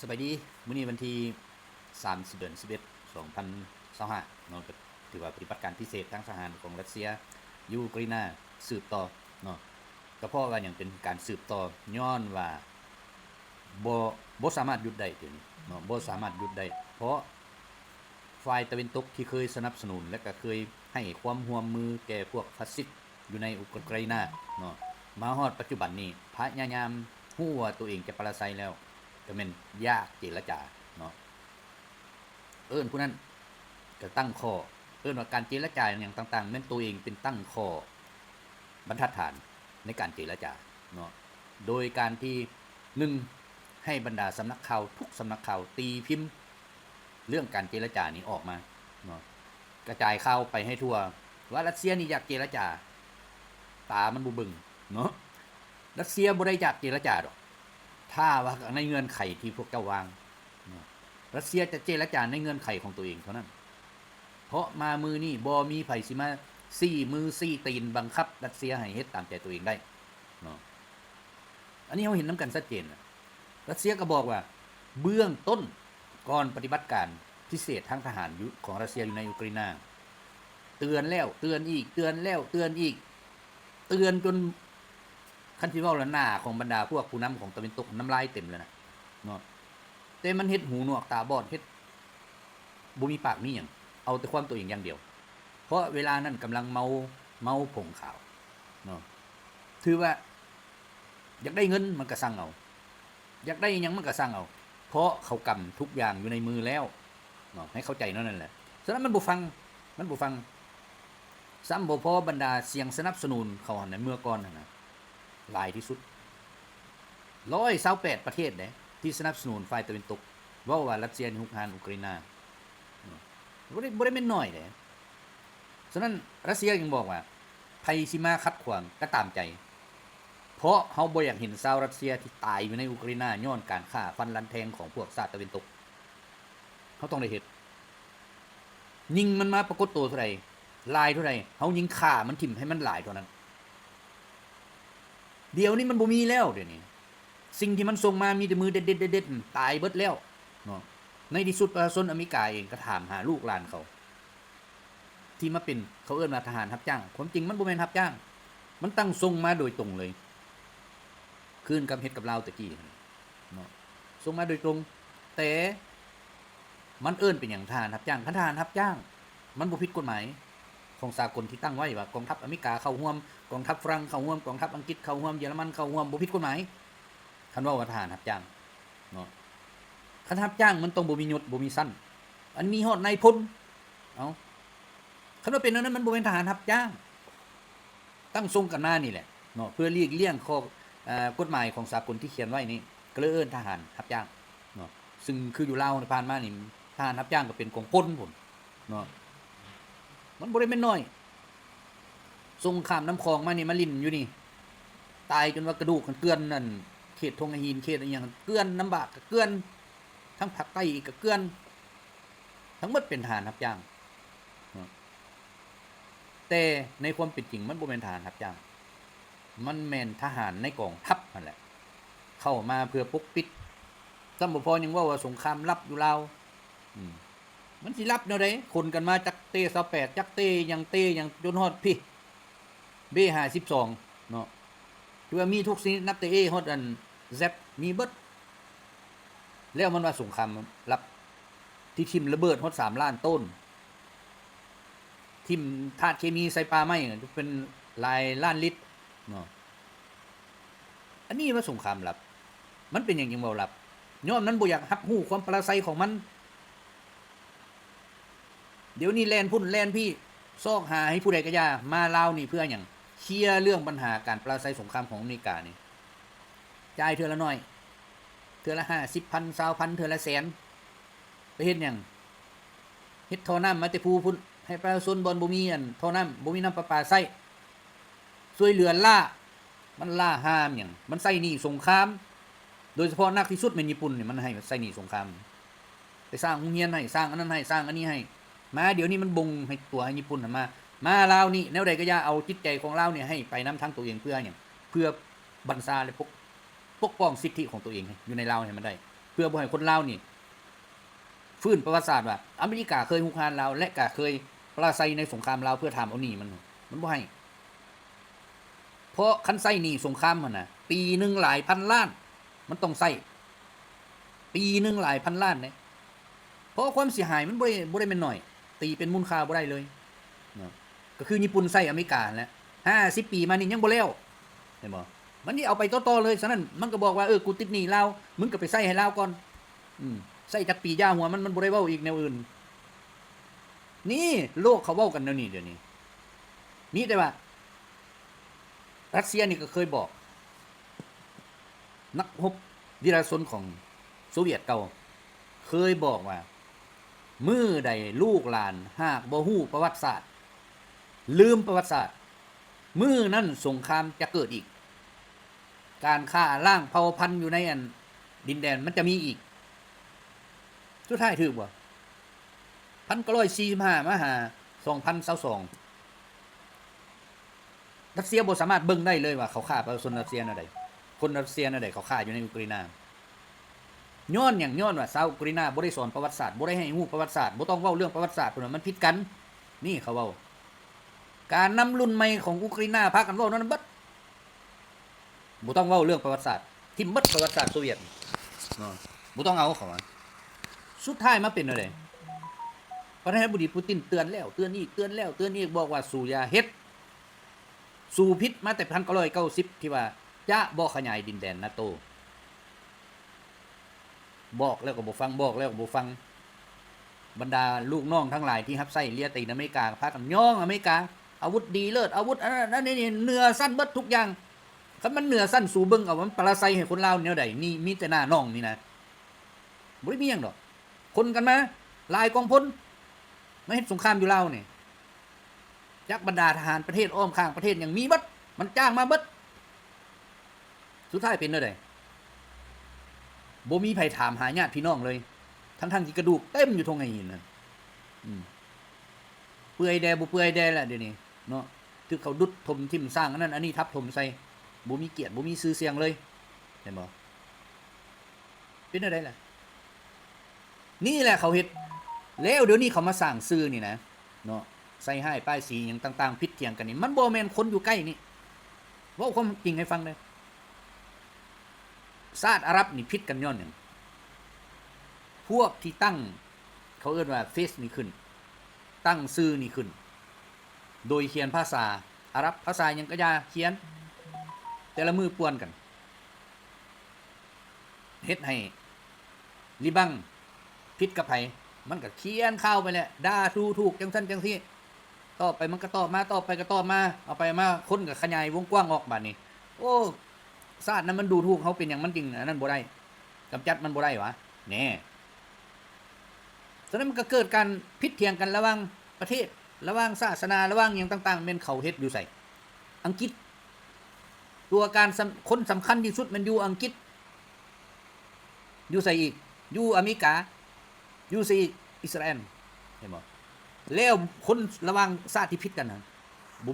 สบายดีมื้อนี้วันที่30เดือน11 2025เนาะก็ถือว่าปฏิบัติการพิเศษทางทหารของรัสเซียยูเครนสืบต่อเนาะก็เพราะว่าอย่างเป็นการสืบต่อย้อนว่าบ่บ่สามารถหยุดได้เดี๋ยวนี้เนาะบ่สามารถหยุดได้เพราะฝ่ายตะวันตกที่เคยสนับสนุนและก็เคยให้ความร่วมมือแก่พวกฟาสซิสต์อยู่ในอุกราอินาเนาะมาฮอดปัจจุบันนี้พยายามฮู้ว่าตัวเองจะปราศัยแล้วก็แม่นยากเจรจาเนาะผู้นั้นก็ตั้งข้อว่าการเจรจาอย่างต่างๆแม่นตัวเองเป็นตั้งข้อบรรทัดฐานในการเจรจาเนาะโดยการที่1ให้บรรดาสำนักข่าวทุกสำนักข่าวตีพิมพ์เรื่องการเจรจานี้ออกมาเนาะกระจายข่าวไปให้ทั่วว่ารัสเซียนี่อยากเจรจาตามันบ่บึงเนาะรัสเซียบ่ได้อยากเจรจาดอกถ้าว่าในเงื่อนไขที่พวกเจ้าวางรัสเซียจะเจรจาในเงื่อนไขของตัวเองเท่านั้นเพราะมามือนี่บ่มีไผสิมาซี่มือซี่ตีนบังคับรัสเซียให้เฮ็ดตามใจตัวเองได้เนาะอันนี้เราเห็นน้ำกันชัดเจนรัสเซียก็บอกว่าเบื้องต้นก่อนปฏิบัติการพิเศษทางทหารของรัสเซียอยู่ในยูเครนเตือนแล้วเตือนอีกเตือนแล้วเตือนอีกเตือนจนคันที่ว่าละหน้าของบรรดาพวกผู้นำของตะวันตกน้ำลายเต็มแล้วนะเนาะแต่มันเฮ็ดหูหนวกตาบอดเฮ็ดบ่มีปากมีหยังเอาแต่ความตัวเองอย่างเดียวเพราะเวลานั้นกำลังเมาผงขาวเนาะถือว่าอยากได้เงินมันก็สั่งเอาอยากได้หยังมันก็สั่งเอาเพราะเขากำทุกอย่างอยู่ในมือแล้วเนาะให้เข้าใจนั่นแหละฉะนั้นมันบ่ฟังซ้ำบ่พอบรรดาเสียงสนับสนุนเขาในเมื่อก่อนนะหลายที่สุด128ประเทศเด้ที่สนับสนุนฝ่ายตะวันตกว่ารัสเซียรุกรานอุกราอินาบ่ได้แม่นน้อยเด้ฉะนั้นรัสเซียยังบอกว่าไผสิมาขัดขวางก็ตามใจเพราะเฮาบ่อยากเห็นชาวรัสเซียที่ตายอยู่ในอุกราอินาย้อนการฆ่าฟันลันแทงของพวกชาติตะวันตกเฮาต้องได้เฮ็ดยิงมันมาปรากฏตัวเท่าใดลายเท่าใดเฮายิงฆ่ามันทิ่มให้มันหลายเท่านั้นเดี๋ยวนี้มันบ่มีแล้วเดี๋ยวนี้สิ่งที่มันส่งมามีแต่มือเด็ดๆๆตายเบิดแล้วเนาะในที่สุดประชาชนอเมริกาเองก็ถามหาลูกหลานเขาที่มาเป็นเขาเอิ้นว่าทหารรับจ้างความจริงมันบ่แม่นรับจ้างมันตั้งส่งมาโดยตรงเลยคืนกับเฮ็ดกับลาวตะกี้เนาะส่งมาโดยตรงแต่มันเอิ้นเป็นหยังทหารรับจ้างทหารรับจ้างมันบ่ผิดกฎหมายของสากลที่ตั้งไว้ว่ากองทัพอเมริกาเข้าร่วมกองทัพฝรั่งเข้าร่วมกองทัพอังกฤษเข้าร่วมเยอรมันเข้าร่วมบ่ผิดกฎหมายคันว่าทหารรับจ้างเนาะคันรับจ้างมันต้องบ่มียศบ่มีชั้นอันมีฮอดนายพลเอ้าคันว่าเป็นนั้นมันบ่เป็นทหารรับจ้างตั้งทรงกันมานี่แหละเนาะเพื่อเลี่ยงข้อกฎหมายของสากลที่เขียนไว้นี่ก็เลยเอิ้นทหารรับจ้างเนาะซึ่งคืออยู่ลาวผ่านมานี่ทหารรับจ้างก็เป็นกองพลพุ่นเนาะมันบ่ได้แม่นน้อยสงครามน้ำคลองมานี่มาลิ้นอยู่นี่ตายจนว่ากระดูกมันเกลื่อนนั่นเขตทงหินเขตอะไรอย่างเกลื่อนน้ำบากก็เกลื่อนทั้งภาคใต้อีกก็เกลื่อนทั้งหมดเป็นทหารรับจ้างแต่ในความเป็นจริงมันบ่แม่นทหารรับจ้างมันแม่นทหารในกองทัพนั่นแหละเข้ามาเพื่อปกปิดซ้ำบ่พอยังว่าสงครามลับอยู่ลาวมันสิลับแนวใดคนกันมาจักเต้28จักเต้ยังเต้ยังจนฮอดพี่เบ้52เนาะคือว่ามีทุกชนิดนับแต่ฮอดอัน Z มีเบิดแล้วมันว่าสงครามลับที่ทิ่มระเบิดฮอด3ล้านต้นทิ่มธาตุเคมีใส่ปลาไม้เป็นหลายล้านลิตรเนาะอันนี้ว่าสงครามลับมันเป็นอย่างยังบ่ลับย้อนนั้นบ่อยากรับรู้ความปราศัยของมันเดี๋ยวนี้แลนพุ่นแลนพี่ซอกหาให้ผู้ใดก็อย่ามาลาวนี่เพื่อหยังเคลียร์เรื่องปัญหาการปราศัยสงครามของอเมริกานี่จ่ายเทื่อละน้อยเทื่อละ50,000 20,000เทื่อละแสนไปเฮ็ดหยังเฮ็ดท่อน้ำมาแต่ผู้พุ่นให้ประชาชนบ่บ่มีอันท่อน้ำบ่มีน้ำประปาใช้ช่วยเหลือล่ามันล่าห้ามหยังมันใส่หนี้สงครามโดยเฉพาะนักที่สุดในญี่ปุ่นนี่มันให้ใส่หนี้สงครามไปสร้างโรงเรียนให้สร้างอันนั้นให้สร้างอันนี้ให้มาเดี๋ยวนี้มันบ่งให้ตัวให้ญี่ปุ่นมาลาวนี่แนวใดก็อย่าเอาจิตใจของลาวนี่ให้ไปนำทางตัวเองเพื่อหยังเพื่อบรรษาและปกป้องสิทธิของตัวเองอยู่ในลาวให้มันได้ พื่อบ่ให้คนลาวนี่ฟื้นประวัติศาสตร์ว่าอเมริกาเคยฮุกฮานลาวและก็เคยปราศัยในสงครามลาวเพื่อถามเอาหนี้มันบ่ให้เพราะคันใช้หนี้สงครามมันน่ะปีนึงหลายพันล้านมันต้องใช้ปีนึงหลายพันล้านเด้เพราะความเสียหายมันบ่ได้แม่นน้อยตีเป็นมูลค่าบ่ได้เลยก็คือญี่ปุ่นใช้อเมริกาแหละ50 ปีมานี่ยังบ่แล้วเห็นบ่มันนี่เอาไปต่อๆเลยฉะนั้นมันก็บอกว่ากูติดหนี้ลาวมึงก็ไปใช้ให้ลาวก่อนใส่จักปีย่าหัวมันบ่ได้เว้าอีกแนวอื่นนี่โลกเขาเว้ากันแนวนี้เดี๋ยวนี้มีแต่ว่ารัสเซียนี่ก็เคยบอกนักรบวีรชนของโซเวียตเก่าเคยบอกว่ามื้อใดลูกหลานหากบ่ฮู้ประวัติศาสตร์ลืมประวัติศาสตร์มื้อนั้นสงครามจะเกิดอีกการฆ่าล้างเผ่าพันธุ์อยู่ในดินแดนมันจะมีอีกสุดท้ายถูกบ่1945มาหา2022รัสเซียบ่สามารถเบิ่งได้เลยว่าเขาฆ่าประชาชนรัสเซียแนวใดคนรัสเซียแนวใดเขาฆ่าอยู่ในยูเครนย้อนหยังย้อนว่าชาวยูเครนบ่ได้สอนประวัติศาสตร์บ่ได้ให้ฮู้ประวัติศาสตร์บ่ต้องเว้าเรื่องประวัติศาสตร์พุ่นน่ะมันผิดกันนี่เขาเว้าการนำรุ่นใหม่ของยูเครนพากันเว้านั้นเบิดบ่ต้องเว้าเรื่องประวัติศาสตร์ทิ่มเบิดประวัติศาสตร์โซเวียตบ่ต้องเอาเขาว่าสุดท้ายมาเป็นจังได๋ประธานาธิบดีปูตินเตือนแล้วเตือนอีกเตือนแล้วเตือนอีกบอกว่าสู้อย่าเฮ็ดสู้ผิดมาแต่1990ที่ว่าจะบ่ขยายดินแดนนาโตบอกแล้วก็บ่ฟังบอกแล้วก็บ่ฟังบรรดาลูกน้องทั้งหลายที่รับใช้เลียตีนอเมริกาพากันย่องอเมริกาอาวุธดีเลิศอาวุธอันนี้เหนือสั้นเบิดทุกอย่างคันมันเหนือสั้นสู่เบิ่งเอามันปราศัยให้คนลาวแนวใดนี่มีแต่หน้าน้องนี่นะบ่ได้มีหยังดอกคนกันมาหลายกองพลมาเฮ็ดสงครามอยู่ลาวนี่จักบรรดาทหารประเทศอ้อมข้างประเทศยังมีเบิดมันจ้างมาเบิดสุดท้ายเป็นจังได๋บ่มีไผถามหาญาติพี่น้องเลยทั้งที่กระดูกเต็มอยู่ทงไห้หินน่ะเปื่อยแดบ่เปื่อยแดแหละเดี๋ยวนี้เนาะถึกเขาดุดถมทิ่มสร้างอันนั้นอันนี้ทับถมใส่บ่มีเกียรติบ่มีชื่อเสียงเลยเห็นบ่เป็นจังได๋ล่ะนี่แหละเขาเฮ็ดแล้วเดี๋ยวนี้เขามาสร้างชื่อนี่นะเนาะใส่ให้ป้ายสีหยังต่างๆผิดเถียงกันนี่มันบ่แม่นคนอยู่ใกล้นี่เว้าความจริงให้ฟังเด้อชาติอาหรับนี่ผิดกันย้อนหยังพวกที่ตั้งเขาเอิ้นว่าเฟซนี่ขึ้นตั้งชื่อนี่ขึ้นโดยเขียนภาษาอาหรับภาษาหยังก็อย่าเขียนแต่ละมือป่วนกันเฮ็ดให้ลิบังผิดกับไผมันก็เขียนข่าวไปแหละด่าถูกจังซั่นจังซี่ต่อไปมันก็ต่อมาต่อไปก็ต่อมาเอาไปมาคนก็ขยายวงกว้างออกบัดนี้โอ้ชาตินั้นมันดูถูกเฮาเป็นหยังมันจริงอันนั้นบ่ได้กำจัดมันบ่ได้วะแน่ฉะนั้นมันก็เกิดการผิดเถียงกันระหว่างประเทศระหว่างศาสนาระหว่างหยังต่างๆแม่นเขาเฮ็ดอยู่ไสอังกฤษตัวการคนสำคัญที่สุดมันอยู่อังกฤษอยู่ไสอีกอยู่อเมริกาอยู่ไสอีกอิสราเอลเห็นบ่แล้วคนระหว่างชาติที่ผิดกันน่ะบ่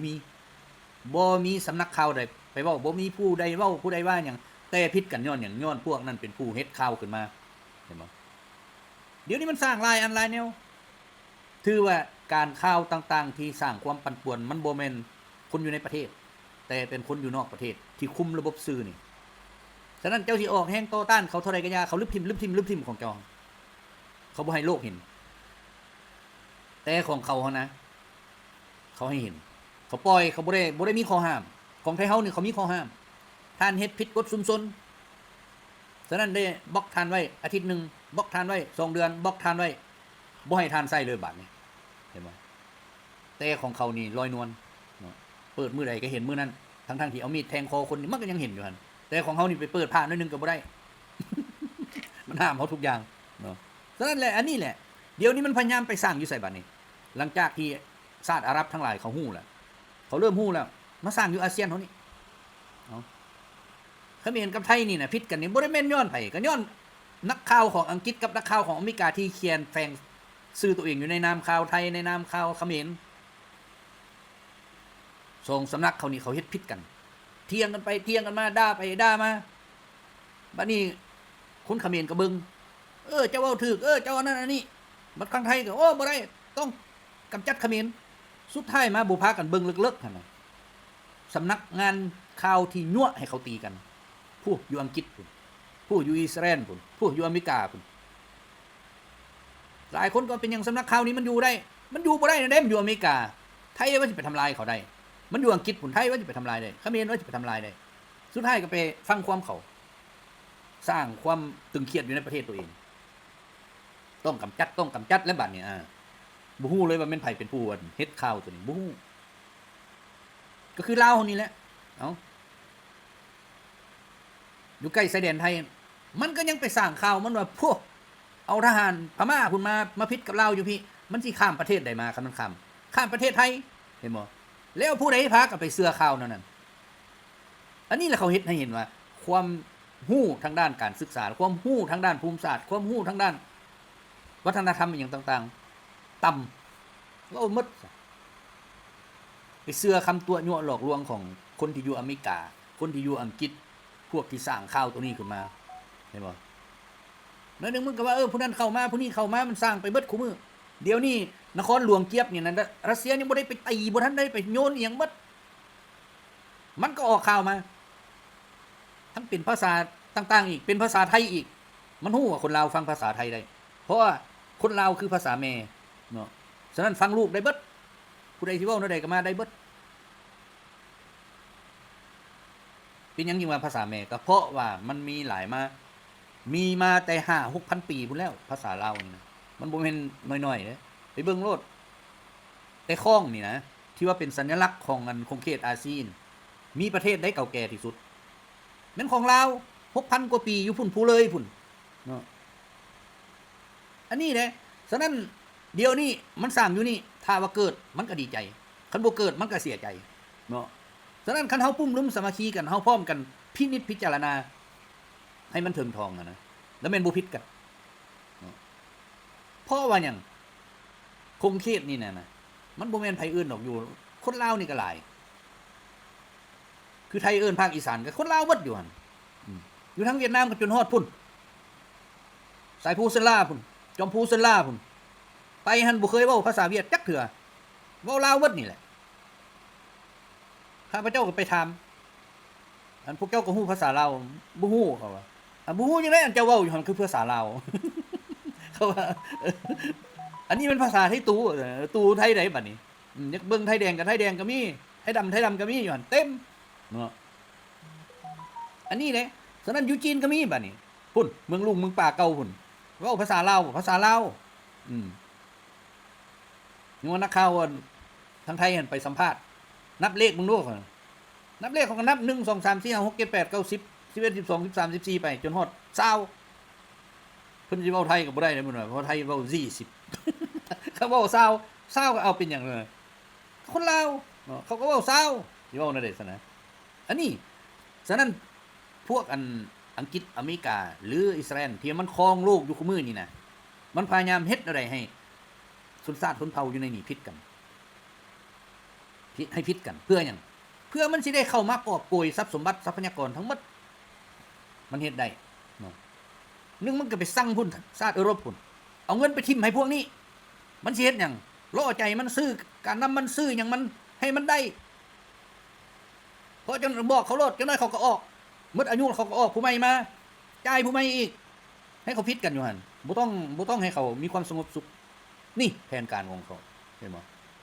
มีสำนักข่าวใดไปเว้าบ่มีผู้ใดเว้าผู้ใดว่าหยังแต่ผิดกันย้อนหยังย้อนพวกนั้นเป็นผู้เฮ็ดข่าวขึ้นมาเห็นบ่เดี๋ยวนี้มันสร้างหลายอันหลายแนวถือว่าการข่าวต่างๆที่สร้างความปั่นป่วนมันบ่แม่นคนอยู่ในประเทศแต่เป็นคนอยู่นอกประเทศที่คุมระบบสื่อนี่ฉะนั้นเจ้าสิออกแฮงต่อต้านเขาเท่าใดก็อย่าเขาลึบทิ่มของเจ้าเขาบ่ให้โลกเห็นแต่ของเขานะเขาให้เห็นเขาปล่อยเขาบ่ได้มีข้อห้ามของไทยเฮานี่เขามีข้อห้ามท่านเฮ็ดผิดกฎชุมชนฉะนั้นได้บล็อกท่านไว้อาทิตย์นึงบล็อกท่านไว้2เดือนบล็อกท่านไว้บ่ให้ท่านใช้เลยบาดนี้เห็นบ่แต่ของเขานี่ลอยนวลเปิดมื้อใดก็เห็นมื้อนั้นทั้งที่เอามีดแทงคอคนนี่มันก็ยังเห็นอยู่หั่นแต่ของเฮานี่ไปเปิดผ้าหน่อยนึงก็บ่ได้ มันห้ามเฮาทุกอย่างเนาะฉะนั้นแหละอันนี้แหละเดี๋ยวนี้มันพยายามไปสร้างอยู่ไสบัดนี้หลังจากที่ชาติอาหรับทั้งหลายเขาฮู้แล้วเขาเริ่มฮู้แล้วมาสร้างอยู่อาเซียนเฮานี่เขมรกับไทยนี่น่ะผิดกันนี่บ่ได้แม่นย้อนไผก็ย้อนนักข่าวของอังกฤษกับนักข่าวของอเมริกาที่เขียนแฝงชื่อตัวเองอยู่ในนามข่าวไทยในนามข่าวเขมรส่งสำนักเขานี่เขาเฮ็ดผิดกันเถียงกันไปเถียงกันมาด่าไปด่ามาบัดนี้คนเขมรก็เบิ่ง เจ้าเว้าถูกเจ้าอันนั้นอันนี้บัดครั้งไทยก็โอ้บ่ได้ต้องกำจัดเขมรสุดท้ายมาบ่พากันเบิ่งเลิกๆหั่นน่ะสำนักงานข่าวที่ยั่วให้เขาตีกันผู้อยู่อังกฤษพุ่นผู้อยู่อิสราเอลพุ่นผู้อยู่อเมริกาพุ่นหลายคนก็เป็นอย่างสำนักข่าวนี้มันอยู่ได้มันอยู่บ่ได้นะเด้มันอยู่อเมริกาไทยว่าสิไปทำลายเขาได้มันอยู่อังกฤษพุ่นไทยว่าสิไปทำลายได้เขมรว่าสิไปทำลายได้สุดท้ายก็ไปฟังความเขาสร้างความตึงเครียดอยู่ในประเทศตัวเองต้องกำจัดแล้วบัดนี้บ่ฮู้เลยว่าแม่นไผเป็นผู้เฮ็ดข่าวตัวนี้บ่ฮู้ก็คือลาวนี่แหละอยู่ใกล้ชายแดนไทยมันก็ยังไปสร้างข่าวมันว่าพวกเอาทหารพม่าพุ่นมาพิษกับลาวอยู่พี่มันสิข้ามประเทศใดมาคันมันข้ามประเทศไทยเห็นบ่แล้วผู้ใดพาก็ไปเชื่อข่าวนั้นอันนี้แหละเขาเฮ็ดให้เห็นว่าความฮู้ทางด้านการศึกษาความฮู้ทางด้านภูมิศาสตร์ความฮู้ทางด้านวัฒนธรรมอย่างต่างๆต่ำแล้วหมดไปเชื่อคำตัวยั่วหลอกลวงของคนที่อยู่อเมริกาคนที่อยู่อังกฤษพวกที่สร้างข่าวตัวนี้ขึ้นมาเห็นบ่แล้วนึงมึงก็ว่าผู้นั้นเข้ามาผู้นี้เข้ามามันสร้างไปเบิดคู่มือเดี๋ยวนี้นครหลวงเกียบนี่นะรัสเซียยังบ่ได้ไปตีบ่ทันได้ไปโยนอีหยังเบิดมันก็ออกข่าวมาทั้งเป็นภาษาต่างๆอีกเป็นภาษาไทยอีกมันฮู้ว่าคนลาวฟังภาษาไทยได้เพราะว่าคนลาวคือภาษาแม่เนาะฉะนั้นฟังลูกได้เบิดผู้ใดสิเว้าแนวใดก็มาได้เบิดเป็นหยังจึงว่าภาษาแม่ก็เพราะว่ามันมีหลายมีมาแต่ 5-6,000 ปีพุ่นแล้วภาษาลาวนี่นะมันบ่แม่นน้อยๆเด้ไปเบิ่งโลดแต่ข้องนี่นะที่ว่าเป็นสัญลักษณ์ของเขตอาเซียนมีประเทศใดเก่าแก่ที่สุดแม่นของลาว 6,000 กว่าปีอยู่พุ่นผู้เลยพุ่นเนาะอันนี้แหละฉะนั้นเดี๋ยวนี้มันสร้างอยู่นี่ถ้าว่าเกิดมันก็ดีใจคันบ่เกิดมันก็เสียใจเนาะฉะนั้นคันเฮาปุ้มลุ้มสามัคคีกันเฮาพร้อมกันพินิจพิจารณาให้มันถึงทองนะแล้วแม่นบ่ผิดกันเนาะเพราะว่าหยังคงเขตนี่นะมันบ่แม่นไผอื่นดอกอยู่คนลาวนี่ก็หลายคือไทยเอิ้นภาคอีสานก็คนลาวเบิดอยู่หั่นอยู่ทั้งเวียดนามก็จนฮอดพุ่นสายภูเซนลาพุ่นจอมภูเซนลาพุ่นไปหั่นบ่เคยเว้าภาษาเวียดจักเทื่อเว้าลาวเบิดนี่แหละข้าพเจ้าก็ไปถามอันพวกเจ้าก็ฮู้ภาษาลาวบ่ฮู้เขาว่าบ่ฮู้จังได๋อันเจ้าเว้าอยู่หั่นคือภาษาลาวเขาว่าอันนี้เป็นภาษาไทยตู่ไทยใดบัดนี้อยากเบิ่งไทยแดงกับไทยแดงก็มีไทยดำก็มีอยู่หั่นเต็มเนาะอันนี้แหละฉะนั้นอยู่จีนก็มีบัดนี้พุ่นเมืองลุงเมืองป่าเก่าพุ่นเว้าภาษาลาวนี่ว่านักข่าวทางไทยหั่นไปสัมภาษณ์นับเลขมึงดูคั่นนับเลขเขาก็นับ1 2 3 4 5 6 7 8 9 10 11 12 13 14ไปจนฮอด20เพิ่นสิเว้าไทยก็บ่ได้เด้อมื้อน่ะเพราะไทยเว้า20เขาเว้า20ก็เอาเป็นหยังเลยคนลาวเนาะเขาก็เว้า20สิเว้าแนวใดซั่นนะอันนี้ฉะนั้นพวกอังกฤษอเมริกาหรืออิสราเอลที่มันครองโลกอยู่คุมื้อนี่นะมันพยายามเฮ็ดอะไรให้ชนชาติชนเผ่าอยู่ในนี่ผิดกันให้ผิดกันเพื่อหยังเพื่อมันสิได้เข้ามากอบโกยทรัพย์สมบัติทรัพยากรทั้งหมดมันเฮ็ดได้เนาะนึงมันก็ไปสั่งพุ่นชาติยุโรปพุ่นเอาเงินไปทิ่มให้พวกนี้มันสิเฮ็ดหยังล่อใจมันซื้อการนำมันซื้อหยังมันให้มันได้เพราะจังบอกเขาโลดจังได๋เขาก็ออกหมดอายุเขาก็ออกผู้ใหม่มาจ่ายผู้ใหม่อีกให้เขาผิดกันอยู่หั่นบ่ต้องให้เขามีความสงบสุขนี่แผนการของเขาเห็นบ่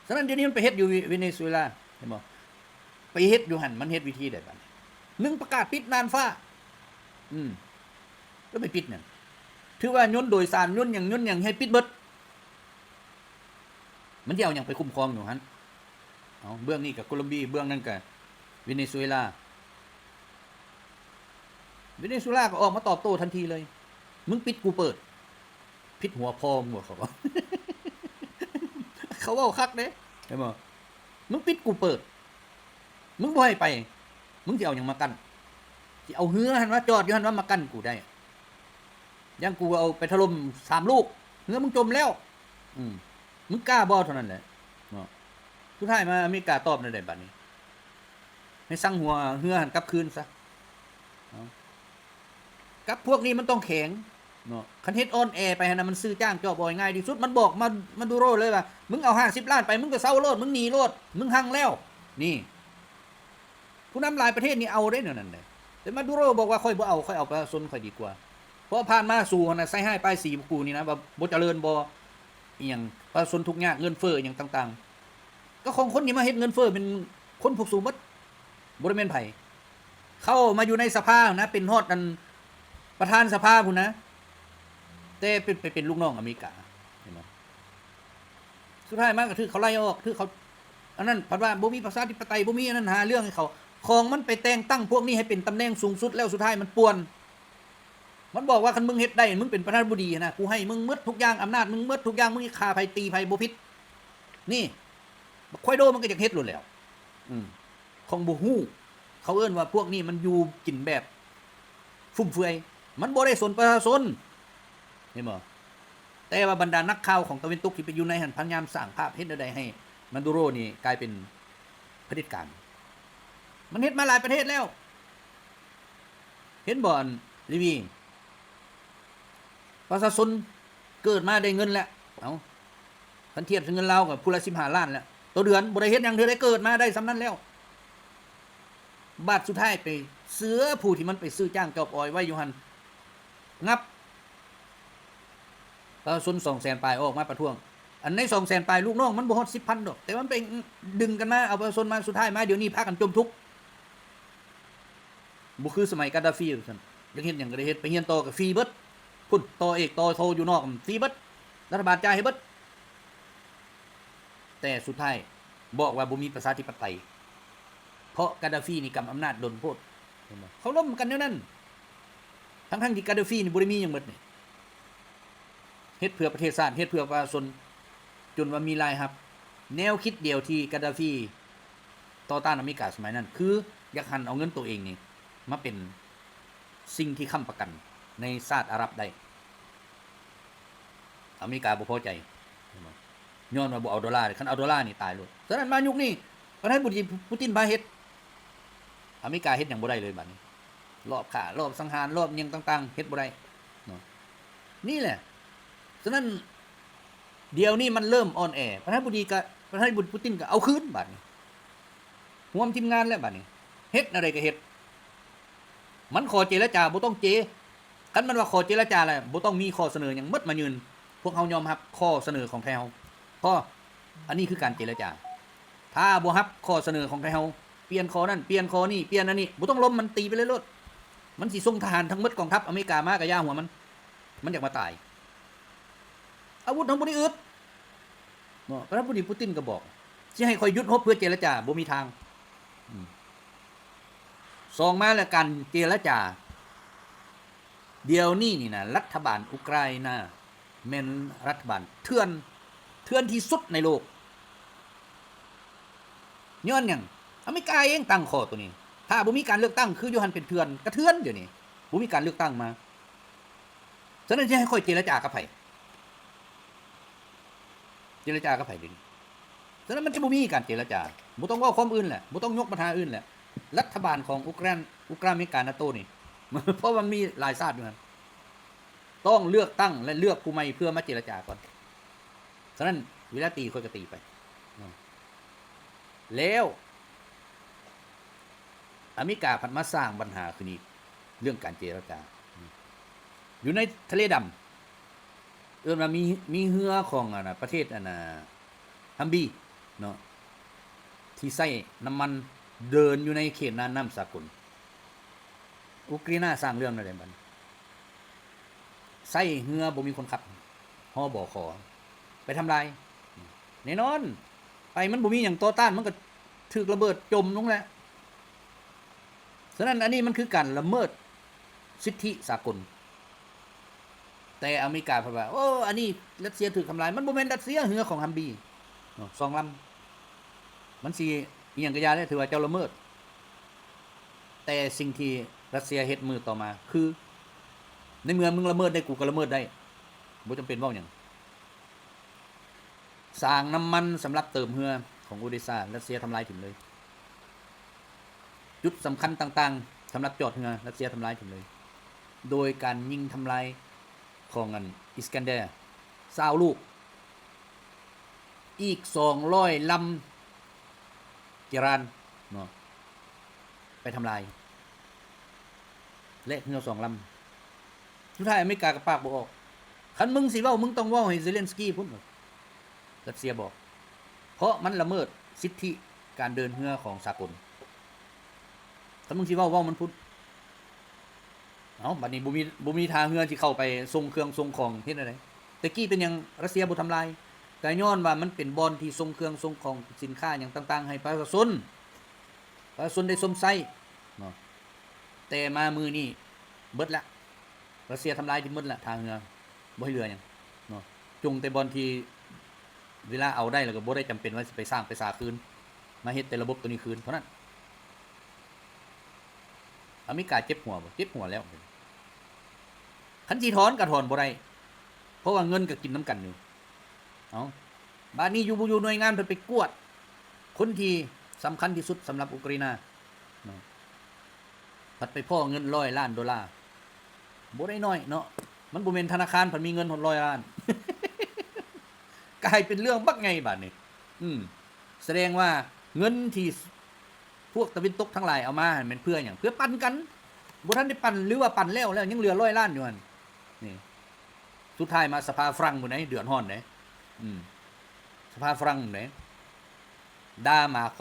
ฉะนั้นเดี๋ยวนี้มันไปเฮ็ดอยู่เวเนซุเอลาเห็นบ่ไปเฮ็ดอยู่หั่นมันเฮ็ดวิธีใดบัดนี้1ประกาศปิดน่านฟ้าแล้วไปปิดนั่นถือว่ายนต์โดยสารยนต์หยังให้ปิดเบิดมันสิเอาหยังไปคุ้มครองอยู่หั่นเอาเบื้องนี้ก็โคลอมเบียเบื้องนั้นก็เวเนซุเอลาก็ออกมาตอบโต้ทันทีเลยมึงปิดกูเปิดปิดหัวพอมึงบ่เขาว่าเขาเว้าคักเด้เห็นบ่มึงปิดกูเปิดมึงบ่ให้ไปมึงสิเอาหยังมากั้นสิเอาเหือหั่นว่าจอดอยู่หั่นว่ามากั้นกูได้ยังกูเอาไปถล่ม3ลูกเหือมึงจมแล้วมึงกล้าบ่เท่านั้นแหละเนาะสุดท้ายมาอเมริกาตอบได้บัดนี้ให้สั่งหัวเหือหั่นกลับคืนซะกับพวกนี้มันต้องแข็ง เนาะคันเฮ็ดออนแอร์ไปหั่นน่ะมันซื้อจ้างจอบบ่ง่ายที่สุดมันบอกมาดูโรเลยว่ามึงเอา50 ล้านไปมึงก็เซาโลดมึงหนีโลดมึงหังแล้วนี่ผู้นำหลายประเทศนี่เอาได้นั่นน่ะแต่มาดูโรบอกว่าค่อยบ่เอาค่อยเอาประชาชนค่อยดีกว่าเพราะผ่านมาสู่น่ะใส่ให้ป้ายสีกูนี่นะว่าบ่เจริญบ่อีหยังประชาชนทุกข์ยากเงินเฟ้ออีหยังต่างๆก็ของคนที่มาเฮ็ดเงินเฟ้อเป็นคนพวกสูงหมดบ่ได้แม่นไผเข้ามาอยู่ในสภานะเป็นฮอดอันประธานสภาพุ่นนะแต่เป็นลูกน้องอเมริกาเห็นบ่สุดท้ายมาก็คือเขาไล่ออกคือเขาอันนั้นพัดว่าบ่มีประชาธิปไตยบ่มีอันนั้นหาเรื่องให้เขาของมันไปแต่งตั้งพวกนี้ให้เป็นตำแหน่งสูงสุดแล้วสุดท้ายมันป่วนมันบอกว่าคันมึงเฮ็ดได้มึงเป็นประธานาธิบดีนะกูให้มึงหมดทุกอย่างอำนาจมึงหมดทุกอย่างมึงฆ่าไผตีไผบ่ผิดนี่บักควายโดมันก็อยากเฮ็ดโลดแล้วของบ่ฮู้เขาเอิ้นว่าพวกนี้มันอยู่กินแบบฟุ่มเฟือยมันบ่ได้สนประชาชนเห็นบ่แต่ว่าบรรดานักข่าวของตะวันตกที่ไปอยู่ในหันพยายามสร้างภาพเฮ็ดใดให้มันดูโรนี่กลายเป็นเผด็จการมันเฮ็ดมาหลายประเทศแล้วเห็นบ่อนรีวีประชาชนเกิดมาได้เงินแล้วเอาคันเทียบเงินเรากับผู้ละ15 ล้านแล้วต่อเดือนบ่ได้เฮ็ดหยังเธอได้เกิดมาได้ส่ำนั้นแล้วบาทสุดท้ายไปเสือผู้ที่มันไปซื้อจ้างจอบอ้อยไว้อยู่หั่นงับประชาชน 200,000 ปลายออกมาประท้วงอันใน 200,000 ปลายลูกน้องมันบ่ฮอด 10,000 ดอกแต่มันไปดึงกันมาเอาประชาชนมาสุดท้ายมาเดี๋ยวนี้พากันจมทุกข์บ่คือสมัยกาดาฟีซั่นอยากเฮ็ดหยังก็ได้เฮ็ดไปเรียนต่อก็ฟรีเบิดพุ่นต่อเอกต่อโทอยู่นอกฟรีเบิดรัฐบาลจ่ายให้เบิดแต่สุดท้ายบอกว่าบ่มีประชาธิปไตยเพราะกาดาฟีนี่กำอำนาจดนโพดเขาล้มกันแนวนั้นทั้งที่กาดาฟีนี่บ่ได้มีหยังเบิดนี่เฮ็ดเพื่อประเทศชาติเฮ็ดเพื่อประชาชนจนว่ามีรายรับแนวคิดเดียวที่กาดาฟีต่อต้านอเมริกาสมัยนั้นคืออยากหันเอาเงินตัวเองนี่มาเป็นสิ่งที่ค้ำประกันในชาติอาหรับได้อเมริกาบ่พอใจย้อนว่าบ่เอาดอลลาร์คันเอาดอลลาร์นี่ตายโลดฉะนั้นมายุคนี้ประธานาธิบดีปูตินมาเฮ็ดอเมริกาเฮ็ดหยังบ่ได้เลยบัดนี้รอบฆ่ารอบสังหารรอบหยังต่างๆเฮ็ดบ่ได้เนาะนี่แหละฉะนั้นเดี๋ยวนี้มันเริ่มอ่อนแอประธานาธิบดีปูตินก็เอาคืนบัดนี้รวมทีมงานแล้วบัดนี้เฮ็ดอะไรก็เฮ็ดมันขอเจรจาบ่ต้องเจคันมันว่าขอเจรจาแล้วบ่ต้องมีข้อเสนอหยังหมดมายืนพวกเฮายอมรับข้อเสนอของไทยเฮาเพราะอันนี้คือการเจรจาถ้าบ่รับข้อเสนอของไทยเฮาเปลี่ยนข้อนั้นเปลี่ยนข้อนี้เปลี่ยนอันนี้บ่ต้องล้มมันตีไปเลยโลดมันสิส่งทหารทั้งหมดกองทัพอเมริกามาก็ย่าหัวมันอยากมาตายอาวุธทั้งบ่ได้อึดเนาะประธานาธิบดีปูตินก็บอกสิให้คอยหยุดรบเพื่อเจรจาบ่มีทางส่งมาแล้วกันเจรจาเดี๋ยวนี้นี่นะรัฐบาลอุกราอินาแม่นรัฐบาลเถื่อนที่สุดในโลกย้อนหยังอเมริกาเองตั้งข้อตัวนี้ถ้าบ่มีการเลือกตั้งคืออยู่หั่นเป็นเถื่อนกระเทือนเดี๋ยวนี้บ่มีการเลือกตั้งมาฉะนั้นสิให้ค่อยเจรจากับไผเจรจากับไผเดี๋ยวนี้ฉะนั้นมันจะบ่มีการเจรจาบ่ต้องเว้าความอื่นแหละบ่ต้องยกปัญหาอื่นแหละรัฐบาลของอุกราอเมริกานาโตนี่ เพราะมันมีหลายชาติอยู่นั่นต้องเลือกตั้งและเลือกผู้ใหม่เพื่อมาเจรจาก่อนฉะนั้นเวลาตีค่อยก็ตีไปแล้วอเมริกาพันมาสร้างปัญหาคือนี้เรื่องการเจรจาอยู่ในทะเลดำว่ามีเรือของประเทศฮัมบีเนาะที่ใส่น้ำมันเดินอยู่ในเขตน่านน้ำสากลอุกราอินาสร้างเรื่องอะไรบัดใส่เรือบ่มีคนขับฮอบ่ขอไปทำลายแน่นอนไปมันบ่มีหยังต่อต้านมันก็ถูกระเบิดจมลงแล้วฉะนั้นอันนี้มันคือการละเมิดสิทธิสากลแต่อเมริกาเพิ่นว่าโอ้อันนี้รัสเซียถูกทำลายมันบ่แม่นรัสเซียเรือของฮัมบี2 ลำมันสิอีหยังก็อย่าได้ถือว่าเจ้าละเมิดแต่สิ่งที่รัสเซียเฮ็ดมือต่อมาคือในเมื่อมึงละเมิดได้กูก็ละเมิดได้บ่จำเป็นเว้าหยังสร้างน้ำมันสำหรับเติมเรือของโอเดซ่ารัสเซียทำลายถึงเลยจุดสำคัญต่างๆสำหรับจอดเรือรัสเซียทำลายถึงเลยโดยการยิงทำลาย ของอันอิสกันเดอร์20ลูกอีก200ลำอิหร่านเนาะไปทำลายและเรือ2ลำสุดท้ายอเมริกาก็ปากบ่ออกคันมึงสิเว้ามึงต้องเว้าให้เซเลนสกี้พุ่นรัสเซียบอกเพราะมันละเมิดสิทธิการเดินเรือของสากลคันมึงสิเว้ามันพุ่นบัดนี้บ่มีทางเรือที่เข้าไปส่งเครื่องส่งของเฮ็ดอะไรแต่กี้เป็นหยังรัสเซียบ่ทำลายก็ย้อนว่ามันเป็นบ่อนที่ส่งเครื่องส่งของสินค้าหยังต่างๆให้ประชาชนได้สมไส้เนาะแต่มามือนี่เบิดละรัสเซียทำลายที่หมดละทางเรือบ่ให้เรือหยังเนาะจงแต่บ่อนที่เวลาเอาได้แล้วก็บ่ได้จำเป็นว่าสิไปสร้างไปสาคืนมาเฮ็ดแต่ระบบตัวนี้คืนเท่านั้นอเมริกาเจ็บหัวบ่เจ็บหัวแล้วคันสิถอนก็ถอนบ่ได้เพราะว่าเงินก็กินน้ำกันอยู่บ้านนี้อยู่หน่วยงานเพิ่นไปกวดคนที่สำคัญที่สุดสำหรับอุกราอินาพัดไปพ่อเงิน100 ล้านดอลลาร์บ่ได้น้อยเนาะมันบ่แม่นธนาคารเพิ่นมีเงิน100 ล้าน กลายเป็นเรื่องบักไงบัดนี้แสดงว่าเงินที่พวกตะวันตกทั้งหลายเอามาให้มันเพื่อหยังเพื่อปั่นกันบ่ทันได้ปั่นหรือว่าปั่นแล้วยังเหลือ100 ล้านอยู่หั่นนี่สุดท้ายมาสภาฝรั่งบ่ไหนเดือดร้อนไหนสภาฝรั่งไหนด่ามาค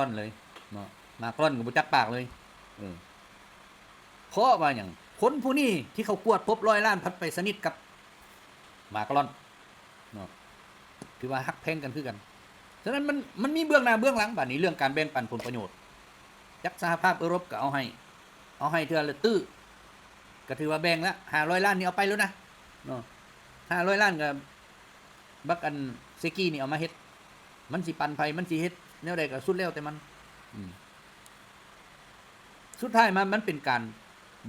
อนเลยเนาะมาคอนก็บ่จักปากเลยเพราะว่าหยังคนผู้นี้ที่เขากวดพบ100 ล้านพัดไปสนิทกับมาคอนเนาะถือว่าฮักแพงกันคือกันฉะนั้นมันมีเบื้องหน้าเบื้องหลังบัดนี้เรื่องการแบ่งปันผลประโยชน์จักสหภาพยุโรปก็เอาให้เทื่อละตื้อก็ถือว่าแบ่งละ500 ล้านนี่เอาไปแล้วนะเนาะ500 ล้านก็บักอันเซกี้นี่เอามาเฮ็ดมันสิปันไผมันสิเฮ็ดแนวใดก็สุดแล้วแต่มันสุดท้ายมันเป็นการ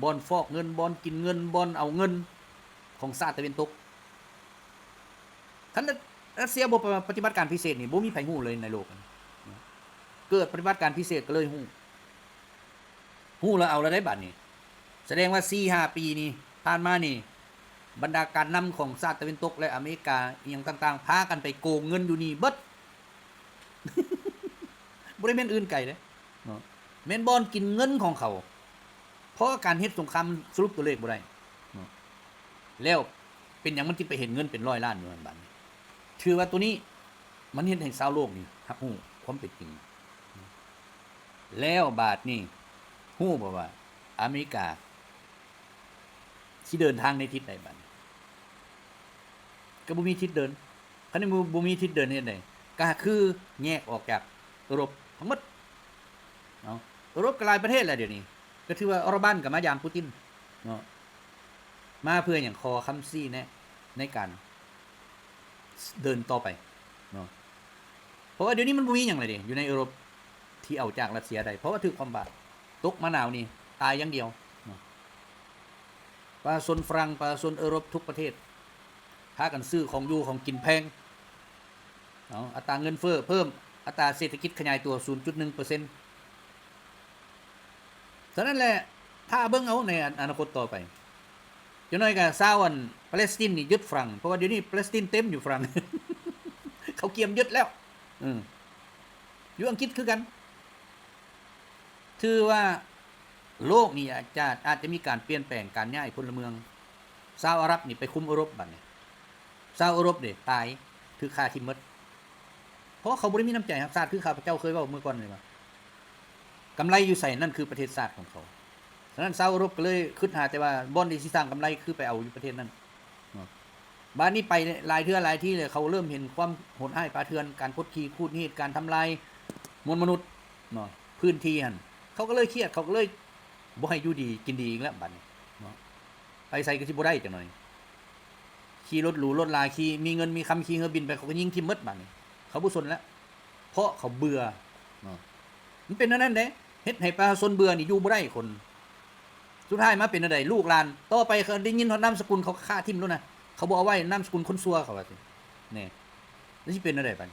บ่อนฟอกเงินบ่อนกินเงินบ่อนเอาเงินของชาติตะวันตกคันรัสเซียบ่ปฏิบัติการพิเศษนี่บ่มีไผฮู้เลยในโลกเกิดปฏิบัติการพิเศษก็เลยฮู้แล้วเอาแล้วได้บัดนี้แสดงว่า 4-5 ปีนี้ผ่านมานี่บรรดาการนำของชาติตะวันตกและอเมริกาอีหยังต่างๆพากันไปโกงเงินอยู่นี่เบิด บ่ได้แม่นอื่นไกลเด้เนาะแม่นบ่อนกินเงินของเขาเพราะการเฮ็ดสงครามสรุปตัวเลขบ่ได้เนาะแล้วเป็นหยังมันสิไปเห็นเงินเป็น100 ล้านอยู่นั่นบัดนี้ถือว่าตัวนี้มันเฮ็ดให้ชาวโลกนี่รับรู้ความเป็นจริงแล้วบาดนี้ฮู้บ่ว่าอเมริกาสิเดินทางในทิศใดบัดก็บ่มีทิศเดินคันบ่มีทิศเดินเฮ็ดได้ก็คือแยกออกจากยุโรปทั้งหมดเนาะยุโรปก็หลายประเทศแล้วเดี๋ยวนี้ก็ถือว่าออร์บานก็มายามปูตินเนาะมาเพื่อหยังขอคำซี้แนะในการเดินต่อไปเนาะเพราะว่าเดี๋ยวนี้มันบ่มีหยังเลยดิอยู่ในยุโรปที่เอาจากรัสเซียได้เพราะว่าถูกความบาดตกมะนาวนี่ตายอย่างเดียวเนาะประชาชนฝรั่งประชาชนยุโรปทุกประเทศพากันซื้อของอยู่ของกินแพงอัตราเงินเฟ้อเพิ่มอัตราเศรษฐกิจขยายตัว 0.1% ฉะนั้นแหละถ้าเบิ่งเอาในอนาคตต่อไปจังน้อยก็ชาวปาเลสไตน์นี่ยึดฝรั่งเพราะว่าเดี๋ยวนี้ปาเลสไตน์เต็มอยู่ฝรั่ง เขาเกียมยึดแล้วอยู่อังกฤษคือกันถือว่าโลกนี่อาจจะมีการเปลี่ยนแปลงการย้ายพลเมืองชาวอาหรับนี่ไปคุมยุโรปบัดนี้ชาวยุโรปนี่ตายถือฆ่าทิ่มหมดเพราะเขาบ่ได้มีน้ำใจรักชาติคือข้าพเจ้าเคยเว้าเมื่อก่อนเลยว่ากำไรอยู่ไสนั่นคือประเทศชาติของเขาฉะนั้นชาวยุโรปก็เลยคิดหาแต่ว่าบ่อนที่สิสร้างกำไรคือไปเอาอยู่ประเทศนั้นบ้านนี้ไปหลายเทื่อหลายที่เลยเขาเริ่มเห็นความโหดร้ายป่าเถื่อนการคดขี่คูดฮีดการทำลายมวลมนุษย์เนาะพื้นที่หั่นเขาก็เลยเครียดเขาก็เลยบ่ให้อยู่ดีกินดีอีกแล้วบัดนี้เนาะไปใส่ก็สิบ่ได้จังหน่อยขี่รถหรูรถลาขี่มีเงินมีคำขี่เรือบินไปเขาก็ยิงทิ่มหมดบัดนี้เขาบ่สนแล้วเพราะเขาเบื่อเนาะมันเป็นนั้นเด้เฮ็ดให้ประชาชนเบื่อนี่อยู่บ่ได้คนสุดท้ายมาเป็นจังได๋ลูกหลานต่อไปเขาได้ยินฮอดนามสกุลเขาฆ่าทิ่มแล้วนะเขาบ่เอาไว้นามสกุลคนซัวเขาว่าสินี่แล้วสิเป็นจังได๋บัด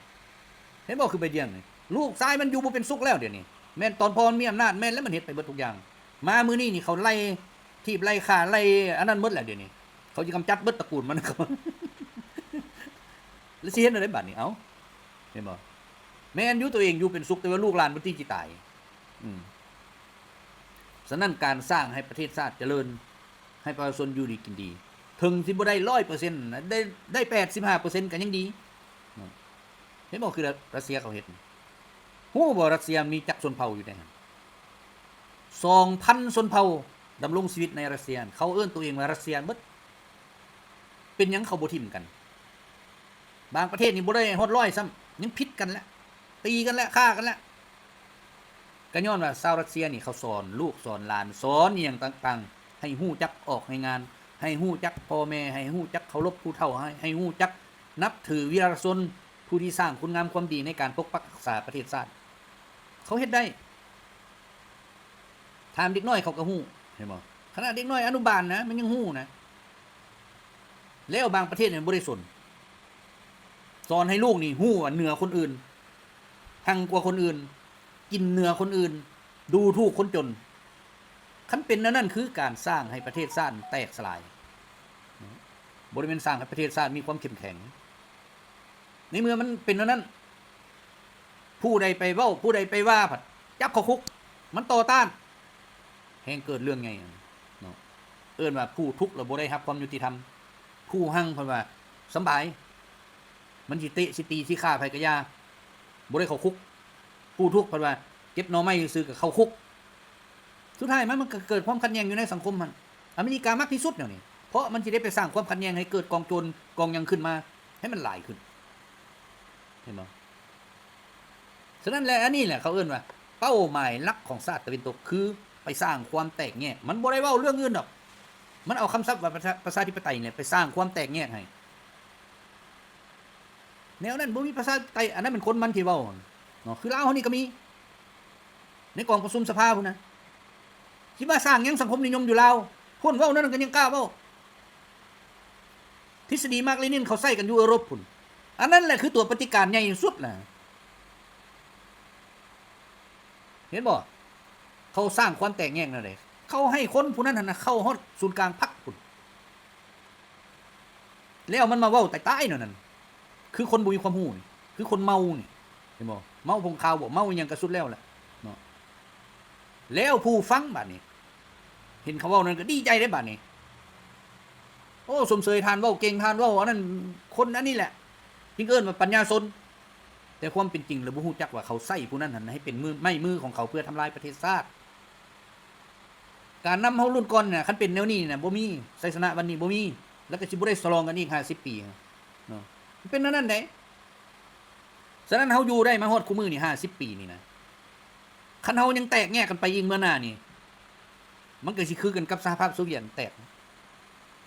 เห็นบ่คือไปเดียงนี่ลูกชายมันอยู่บ่เป็นสุขแล้วเดี๋ยวนี้แม่นตอนพ่อมีอำนาจแม่นแล้วมันเฮ็ดไปเบิดทุกอย่างมามื้อนี้นี่เขาไล่ทีบไล่ฆ่าไล่อันนั้นหมดแล้วเดี๋ยวนี้ เขาจะกำจัดเบิดตระกูลมันเขาแล้วสิเฮ็ดอะไรบัดนี้เอ้าเห็นบ่แม่นอยู่ตัวเองอยู่เป็นสุขแต่ว่าลูกหลานบ่ที่สิตายฉะนั้นการสร้างให้ประเทศชาติเจริญให้ประชาชนอยู่ดีกินดีถึงสิบ่ได้ 100% นะได้ 85% ก็ยังดีเห็นบ่คือรัสเซียเขาเฮ็ดฮู้บ่รัสเซียมีจักรชนเผ่าอยู่ในนั้น 2,000 ชนเผ่าดำรงชีวิตในรัสเซียเขาเอิ้นตัวเองว่ารัสเซียเบิดเป็นหยังเขาบ่ทิ่มกันบางประเทศนี่บ่ได้ฮอด100ซ้ำยังผิดกันแล้วตีกันแล้วฆ่ากันแล้วก็ย้อนว่าชาวรัสเซียนี่เขาสอนลูกสอนหลานสอนอีหยังต่างๆให้ฮู้จักออกให้งานให้ฮู้จักพ่อแม่ให้ฮู้จักเคารพผู้เฒ่าให้ฮู้จักนับถือวีรชนผู้ที่สร้างคุณงามความดีในการปกปักรักษาประเทศชาติเขาเฮ็ดได้ถามเด็กน้อยเขาก็ฮู้เห็นบ่ขนาดเด็กน้อยอนุบาลนะมันยังฮู้นะแล้วบางประเทศเนี่ยบ่ได้สอนให้ลูกนี่ฮู้ว่าเหนือคนอื่นหังกว่าคนอื่นกินเหนือคนอื่นดูถูกคนจนคันเป็นนั่นคือการสร้างให้ประเทศชาติแตกสลายบ่ได้เป็นสร้างให้ประเทศชาติมีความเข้มแข็งในเมื่อมันเป็นนั้นผู้ใดไปเว้าผู้ใดไปว่าผัดจับเข้าคุกมันต่อต้านแห่งเกิดเรื่องไงเนาะเอิ้นว่าผู้ทุกข์แล้วบ่ได้รับความยุติธรรมผู้หั่งเพิ่นว่าสำบายมันสิเตะสิตีสิฆ่าไผก็อย่าบ่ได้เข้าคุกผู้ทุกข์เพิ่นว่าเก็บหน่อไม้ซื่อๆก็เข้าคุกสุดท้ายมันก็เกิดความขัดแย้งอยู่ในสังคมมันอเมริกามักที่สุดแนวนี้เพราะมันสิได้ไปสร้างความขัดแย้งให้เกิดกองโจรกองหยังขึ้นมาให้มันหลายขึ้นเห็นบ่ฉะนั้นแหละอันนี้แหละเขาเอิ้นว่าเป้าหมายหลักของชาติตะวันตกคือไปสร้างความแตกแยกมันบ่ได้เว้าเรื่องอื่นดอกมันเอาคำศัพท์ว่าประชาธิปไตยเนี่ยไปสร้างความแตกแยกให้แนวนั้นบ่มีประชาธิปไตยอันนั้นเป็นคนมันที่เว้าเนาะคือลาวเฮานี่ก็มีในกองประชุมสภาพุ่นนะสิมาสร้างหยังสังคมนิยมอยู่ลาวคนเว้านั้นก็ยังกล้าเว้าทฤษฎีมาร์กเลนินเขาใช้กันอยู่ยุโรปพุ่นอันนั้นแหละคือตัวปฏิการใหญ่ที่สุดล่ะเห็นบ่เขาสร้างความแตกแยกนั่นแหละเขาให้คนผู้นั้นน่ะเข้าฮอดศูนย์กลางพรรคพุ่นแล้วมันมาเว้าใต้ๆนั่นคือคนบ่มีความรู้นี่คือคนเมานี่เห็นบ่เมาพงข่าวบ่เมาอีหยังก็สุดแล้วแหละเนาะแล้วผู้ฟังบัดนี้เห็นเขาเว้านั้นก็ดีใจได้บัดนี้โอ้สมเสยทานเว้าเก่งทานเว้าอันนั้นคนอันนี้แหละจึงเอิ้นว่าปัญญาชนแต่ความเป็นจริงแล้วบ่ฮู้จักว่าเขาใช้ผู้นั้นให้เป็นมือของเขาเพื่อทำลายประเทศชาติการนำเฮารุ่นก่อนน่ะคันเป็นแนวนี้น่ะบ่มีไสสนะวันนี้บ่มีแล้วก็สิบ่ได้ฉลองกันอีก50ปีเนาะมันเป็นนั้นได้ฉะนั้นเฮาอยู่ได้มาฮอดคุมื้อนี่50ปีนี่นะคันเฮายังแตกแยกกันไปอีกเมื่อหน้านี่มันก็สิคือกันกับสหภาพโซเวียตแตก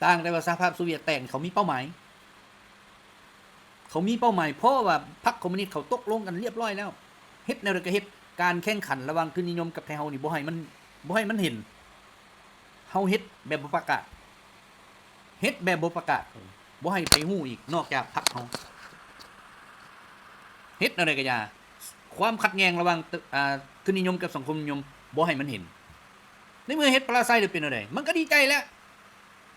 ต่างแต่ว่าสหภาพโซเวียตแตกเขามีเป้าหมายเพราะว่าพรรคคอมมิวนิสต์เขาตกลงกันเรียบร้อยแล้วเฮ็ดแนวใดก็เฮ็ดการแข่งขันระหว่างทุนนิยมกับไทยเฮานี่บ่ให้มันเห็นเฮาเฮ็ดแบบบ่ประกาศบ่ให้ไปฮู้อีกนอกจากพรรคเฮาเฮ็ดแนวใดก็อย่าความขัดแย้งระหว่างทุนนิยมกับสังคมนิยมบ่ให้มันเห็นในเมื่อเฮ็ดปราศัยหรือเป็นอะไรมันก็ดีใจแล้ว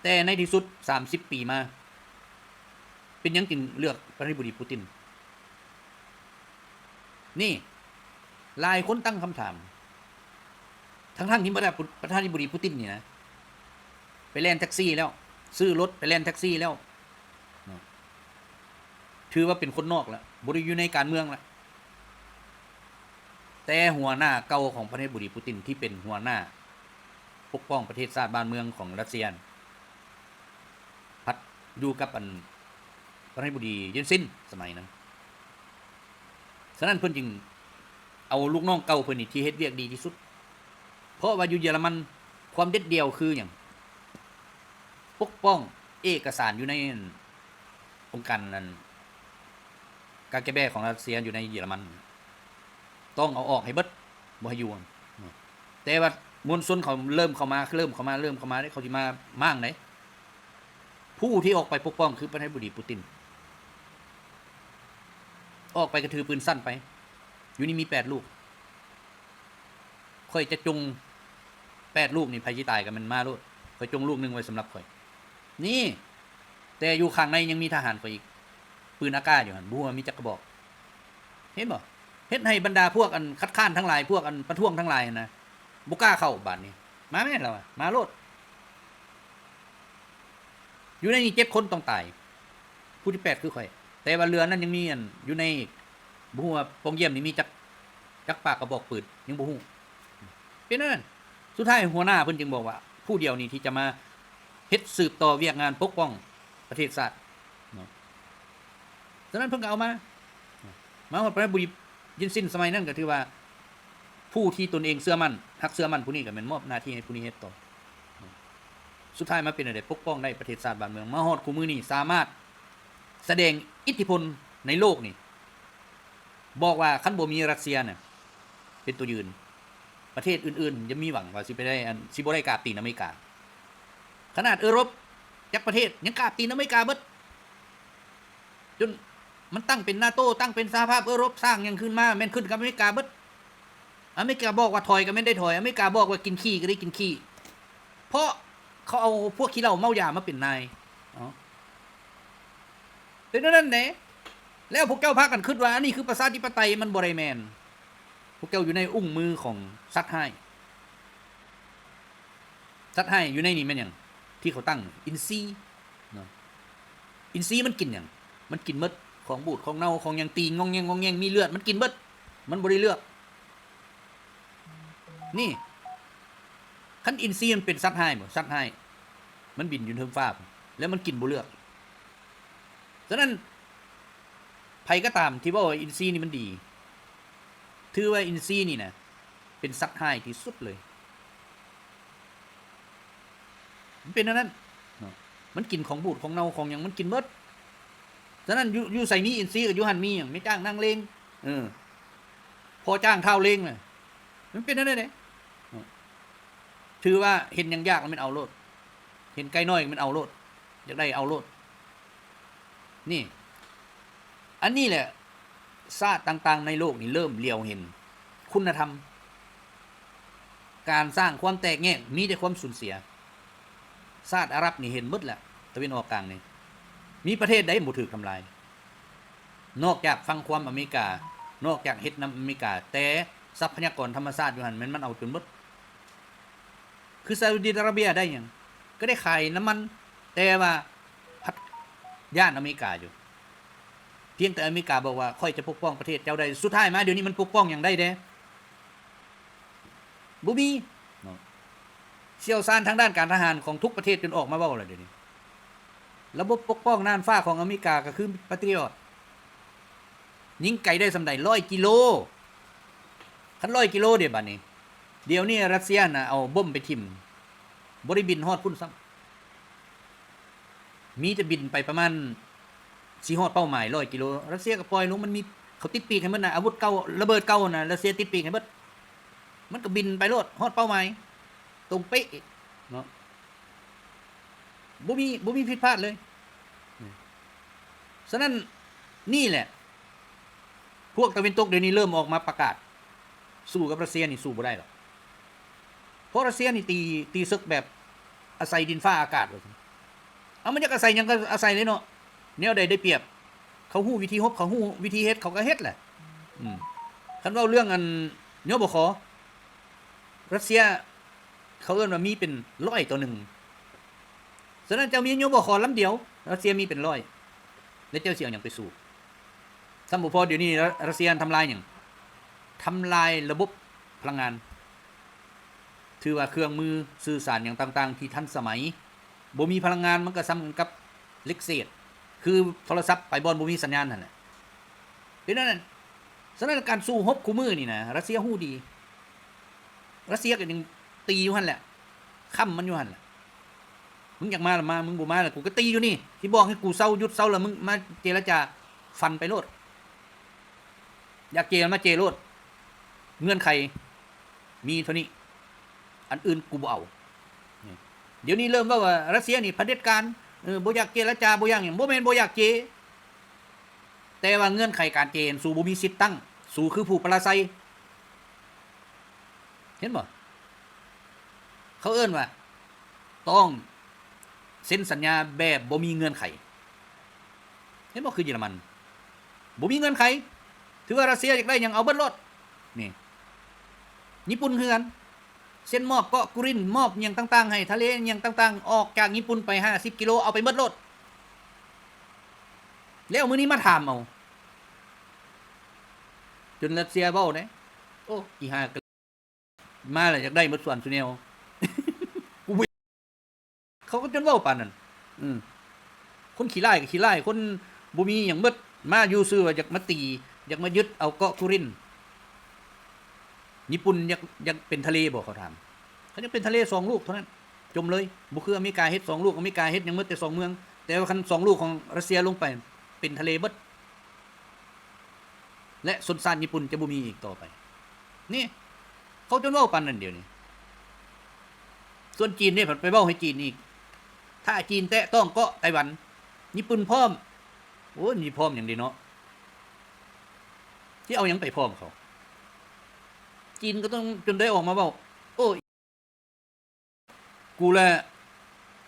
แต่ในที่สุด30ปีมาเป็นหยังจึงเลือกประธานาธิบดีปูตินนี่หลายคนตั้งคำถามทั้งที่ประธานาธิบดีปูตินนี่นะไปแล่นแท็กซี่แล้วซื้อรถไปแล่นแท็กซี่แล้วถือว่าเป็นคนนอกแล้วบ่ได้อยู่ในการเมืองแล้วแต่หัวหน้าเก่าของประธานาธิบดีปูตินที่เป็นหัวหน้าปกป้องประเทศชาติบ้านเมืองของรัสเซียพัดอยู่กับประธานาธิบดีเยนซินสมัยนั้นฉะนั้นเพิ่นจึงเอาลูกน้องเก่าเพิ่นนี่ที่เฮ็ดเวียกดีที่สุดเพราะว่าอยู่เยอรมันความเด็ดเดี่ยวคือหยังปกป้องเอกสารอยู่ในองค์การนั้นกาเกเบของรัสเซียอยู่ในเยอรมันต้องเอาออกให้เบิดบ่ให้อยู่แต่ว่ามวลชนเขาเริ่มเข้ามาได้เขาสิมามั่งได้ผู้ที่ออกไปปกป้องคือประธานาธิบดีปูตินออกไปกระถือปืนสั้นไปอยู่นี่มี8ลูกค่อยจะจง8ลูกนี่ภัยสิตายกันมันมาโลดค่อยจงลูกนึงไว้สำหรับค่อย นี่แต่อยู่ข้างในยังมีทหารกว่าอีกปืนอากาศอยู่หั่นบ่ว่ามีจักกระบอกเห็นบ่เฮ็ดให้บรรดาพวกอันคัดค้านทั้งหลายพวกอันประท้วงทั้งหลายนะบ่กล้าเข้าบ้านนี้มาแม่นแล้วมาโลดอยู่ในนี้7คนต้องตายผู้ที่8คือข่อยแต่ว่าเรือนั้นยังมีอันอยู่ในบ่ฮู้ว่าปงเยี่ยมนี่มีจักปากกระบอกปืนยังบ่ฮู้เป็นนั่นสุดท้ายหัวหน้าเพิ่นจึงบอกว่าผู้เดียวนี่ที่จะมาเฮ็ดสืบต่อเวียกงานปกป้องประเทศชาติเนาะฉะนั้นเพิ่นก็เอามาฮอดพระบุรียินสิ้นสมัยนั้นก็ถือว่าผู้ที่ตนเองเชื่อมั่นฮักเชื่อมั่นผู้นี้ก็แม่นมอบหน้าที่ให้ผู้นี้เฮ็ดต่อสุดท้ายมาเป็นอะไรปกป้องได้ประเทศชาติบ้านเมืองมาฮอดคู่มือนี่สามารถแสดงอิทธิพลในโลกนี่บอกว่าคันบ่มีรัสเซียเนี่ยเป็นตัวยืนประเทศอื่นๆยังมีหวังว่าสิไปได้สิบ่ได้กราบตีนอเมริกาขนาดยุโรปจักประเทศยังกราบตีนอเมริกาเบิดจนมันตั้งเป็นนาโตตั้งเป็นสหภาพยุโรปสร้างยังขึ้นมาแม่นขึ้นกับอเมริกาเบิดอเมริกาบอกว่าถอยก็ไม่ได้ถอยอเมริกาบอกว่ากินขี้ก็ได้กินขี้เพราะเขาเอาพวกขี้เหล้าเมายามาเป็นนายเป็นนั่นแหละแล้วพวกเจ้าพากันคิดว่าอันนี้คือประชาธิปไตยมันบ่ได้แม่นพวกเจ้าอยู่ในอุ้งมือของซัดให้อยู่ในนี่แม่นหยังที่เขาตั้งอินซีเนาะอินซีมันกินหยังมันกินเบิดของบูดของเน่าของหยังตีงงแงมีเลือดมันกินเบิดมันบ่ได้เลือกนี่คันอินซีมันเป็นซัดให้บ่ซัดให้มันบินอยู่เทิงฟ้าแล้วมันกินบ่เลือกฉะนั้นไผก็ตามที่ว่าอินซีนี่มันดีถือว่าอินซีนี่นะเป็นซัดให้ที่สุดเลยมันเป็นนั้นมันกินของบูดของเน่าของหยังมันกินเบิดฉะนั้นอยู่ใส่มีอินซีกับอยู่หันมีหยังไม่จ้างนั่งเลงพอจ้างเท่าเลงเลยมันเป็นนั้นเลยถือว่าเห็นยังยากแล้วมันเอาโลดเห็นไกลน้อยมันเอาโลดอยากได้เอาโลดนี่อันนี้แหละชาติต่างๆในโลกนี่เริ่มเลียวเห็นคุณธรรมการสร้างความแตกแยกมีแต่ความสูญเสียชาติอาหรับนี่เห็นหมดแหละตะวันออกกลางนี่มีประเทศใดบ่ถูกทำลายนอกจากฟังความอเมริกานอกจากเฮ็ดนำอเมริกาแต่ทรัพยากรธรรมชาติอยู่หั่นมันเอาจนหมดคือซาอุดิอาระเบียได้หยังก็ได้ขายน้ำมันแต่ว่าพัดย่านอเมริกาอยู่เพียงแต่อเมริกาบอกว่าค่อยจะปกป้องประเทศเจ้าได้สุดท้ายมาเดี๋ยวนี้มันปกป้องอย่างได้เด้บ่มีเชี่ยวชาญทางด้านการทหารของทุกประเทศจนออกมาเว้าแล้วเดี๋ยวนี้ระบบปกป้องน่านฟ้าของอเมริกาก็คือปาตริออตยิงไกลได้สำใด100 กิโลคัน100 กิโลเด้บัดนี้เดี๋ยวนี้รัสเซียน่ะเอาbombไปทิ่มบ่ได้บินฮอดพุ่นซ้ำมีจะบินไปประมาณสิฮอดเป้าหมาย100 กิโลรัสเซียก็ปล่อยลงมันมีเขาติดปีกให้มันน่ะอาวุธเก่าระเบิดเก่าน่ะรัสเซียติดปีกให้เบิดมันก็บินไปโลดฮอดเป้าหมายตรงเป๊ะเนาะบ่มีผิดพลาดเลยฉะนั้นนี่แหละพวกตะวันตกเดี๋ยวนี้เริ่มออกมาประกาศสู้กับรัสเซียนี่สู้บ่ได้หรอกเพราะรัสเซียนี่ตีศึกแบบอาศัยดินฟ้าอากาศว่าเอามันจะอาศัยหยังก็อาศัยเลยเนาะแนวใดได้เปรียบเขาฮู้วิธีรบเขาฮู้วิธีเฮ็ดเขาก็เฮ็ดแหละคันเว้าเรื่องอันยบขรัสเซียเขาเอิ้นว่ามีเป็น100 ต่อ 1ฉะนั้นเจ้ามียบขลำเดียวรัสเซียมีเป็น100แล้วเจ้าสิเอาหยังไปสู้สมมุติพอเดี๋ยวนี้รัสเซียทำลายหยังทำลายระบบพลังงานถือว่าเครื่องมือสื่อสารอย่างต่างๆที่ทันสมัยบ่มีพลังงานมันก็ซ้ำกับเหล็กเศษคือโทรศัพท์ไปบ่บ่มีสัญญาณนั่นแหละเป็นนั้นสถานการณ์สู้รบคู่มือนี่นะรัสเซียฮู้ดีรัสเซียก็ยังตีอยู่หั่นแหละค้ำมันอยู่หั่นแหละมึงอยากมาล่ะมามึงบ่มาล่ะกูก็ตีอยู่นี่ที่บอกให้กูเซาหยุดเซาแล้วมึงมาเจรจาฟันไปโลดอยากเจรมาเจโลดเงื่อนไขมีเท่านี้อันอื่นกูบ่เอาเดี๋ยวนี้เริ่มว่ารัสเซียนี่เผด็จการบ่อยากเจรจาบ่อย่างหยังบ่แม่นบ่อยากเจแต่ว่าเงื่อนไขการเจสู่บ่มีสิทธิ์ตั้งสู่คือผู้ปราศัยเห็นบ่เขาเอิ้นว่าต้อง เซ็นสัญญาแบบบ่มีเงื่อนไขเห็นบ่คือเยอรมันบ่มีเงื่อนไขถือว่ารัสเซียอยากได้หยังเอาเบิดโลดนี่ญี่ปุ่นคือกันเซ็นมอบเกาะกุรินมอบหยังต่างๆให้ทะเลหยังต่างๆออกจากญี่ปุ่นไป50กิโลเอาไปเบิดโลดแล้วมื้อนี้มาถามเอาจนรัสเซียเว้าเด้โอ้อีห่ามาแล้วอยากได้หมดส่วนซุแนว กูบ่เขาก็จนเว้าปานนั้นคนขี้ร้ายก็ขี้ร้ายคนบ่มีหยังเบิดมาอยู่ซื่อว่าอยากมาตีอยากมายึดเอาเกาะกุรินญี่ปุ่นอยากเป็นทะเลบ่เขาถามเขาจะเป็นทะเล2ลูกเท่านั้นจมเลยบ่คืออเมริกาเฮ็ด2ลูกอเมริกาเฮ็ดหยังหมดแต่2เมืองแต่ว่าคัน2ลูกของรัสเซียลงไปเป็นทะเลเบิดและชนชาติญี่ปุ่นจะบ่มีอีกต่อไปนี่เขาจนเว้าปานนั้นเดี๋ยวนี้ส่วนจีนเนี่ยไปเว้าให้จีนอีกถ้าจีนแตะต้องเกาะไต้หวันญี่ปุ่นพร้อมโอ้ยนี่พร้อมอย่างดีเนาะที่เอาหยังไปพร้อมเขาจีนก็ต้องจนได้ออกมาเว้าโอ้ยกูละ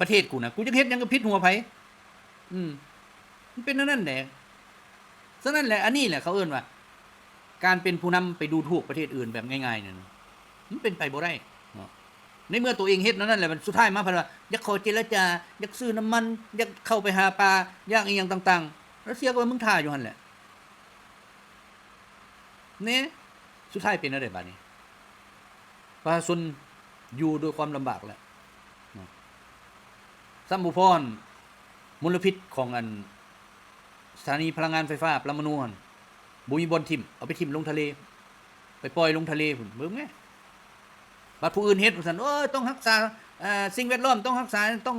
ประเทศกูนะกูจะเฮ็ดหยังก็ผิดหัวไผมันเป็นนั่นแหละฉะนั้นแหละอันนี้แหละเขาเอิ้นว่าการเป็นผู้นำไปดูถูกประเทศอื่นแบบง่ายๆนั่นมันเป็นไปบ่ได้ในเมื่อตัวเองเฮ็ดนั่นแหละมันสุดท้ายมาพันว่าอยากขอเจรจาอยากซื้อน้ำมันอยากเข้าไปหาปลาอย่างอีหยังต่างๆรัสเซียก็ว่ามึงท่าอยู่หั่นแหละเนี่ยสุดท้ายเป็นอะไรบัดนี้ประชาชนอยู่ด้วยความลำบากแล้วซัมบุพรมลพิษของอันสถานีพลังงานไฟฟ้าปรมาณูหั่นบ่มีบ่อนทิ่มเอาไปทิ่มลงทะเลไปปล่อยลงทะเลพุ่นเบิ่งแหมบัดผู้อื่นเฮ็ดว่าซั่นโอ้ยต้องรักษาสิ่งแวดล้อมต้องรักษาต้อง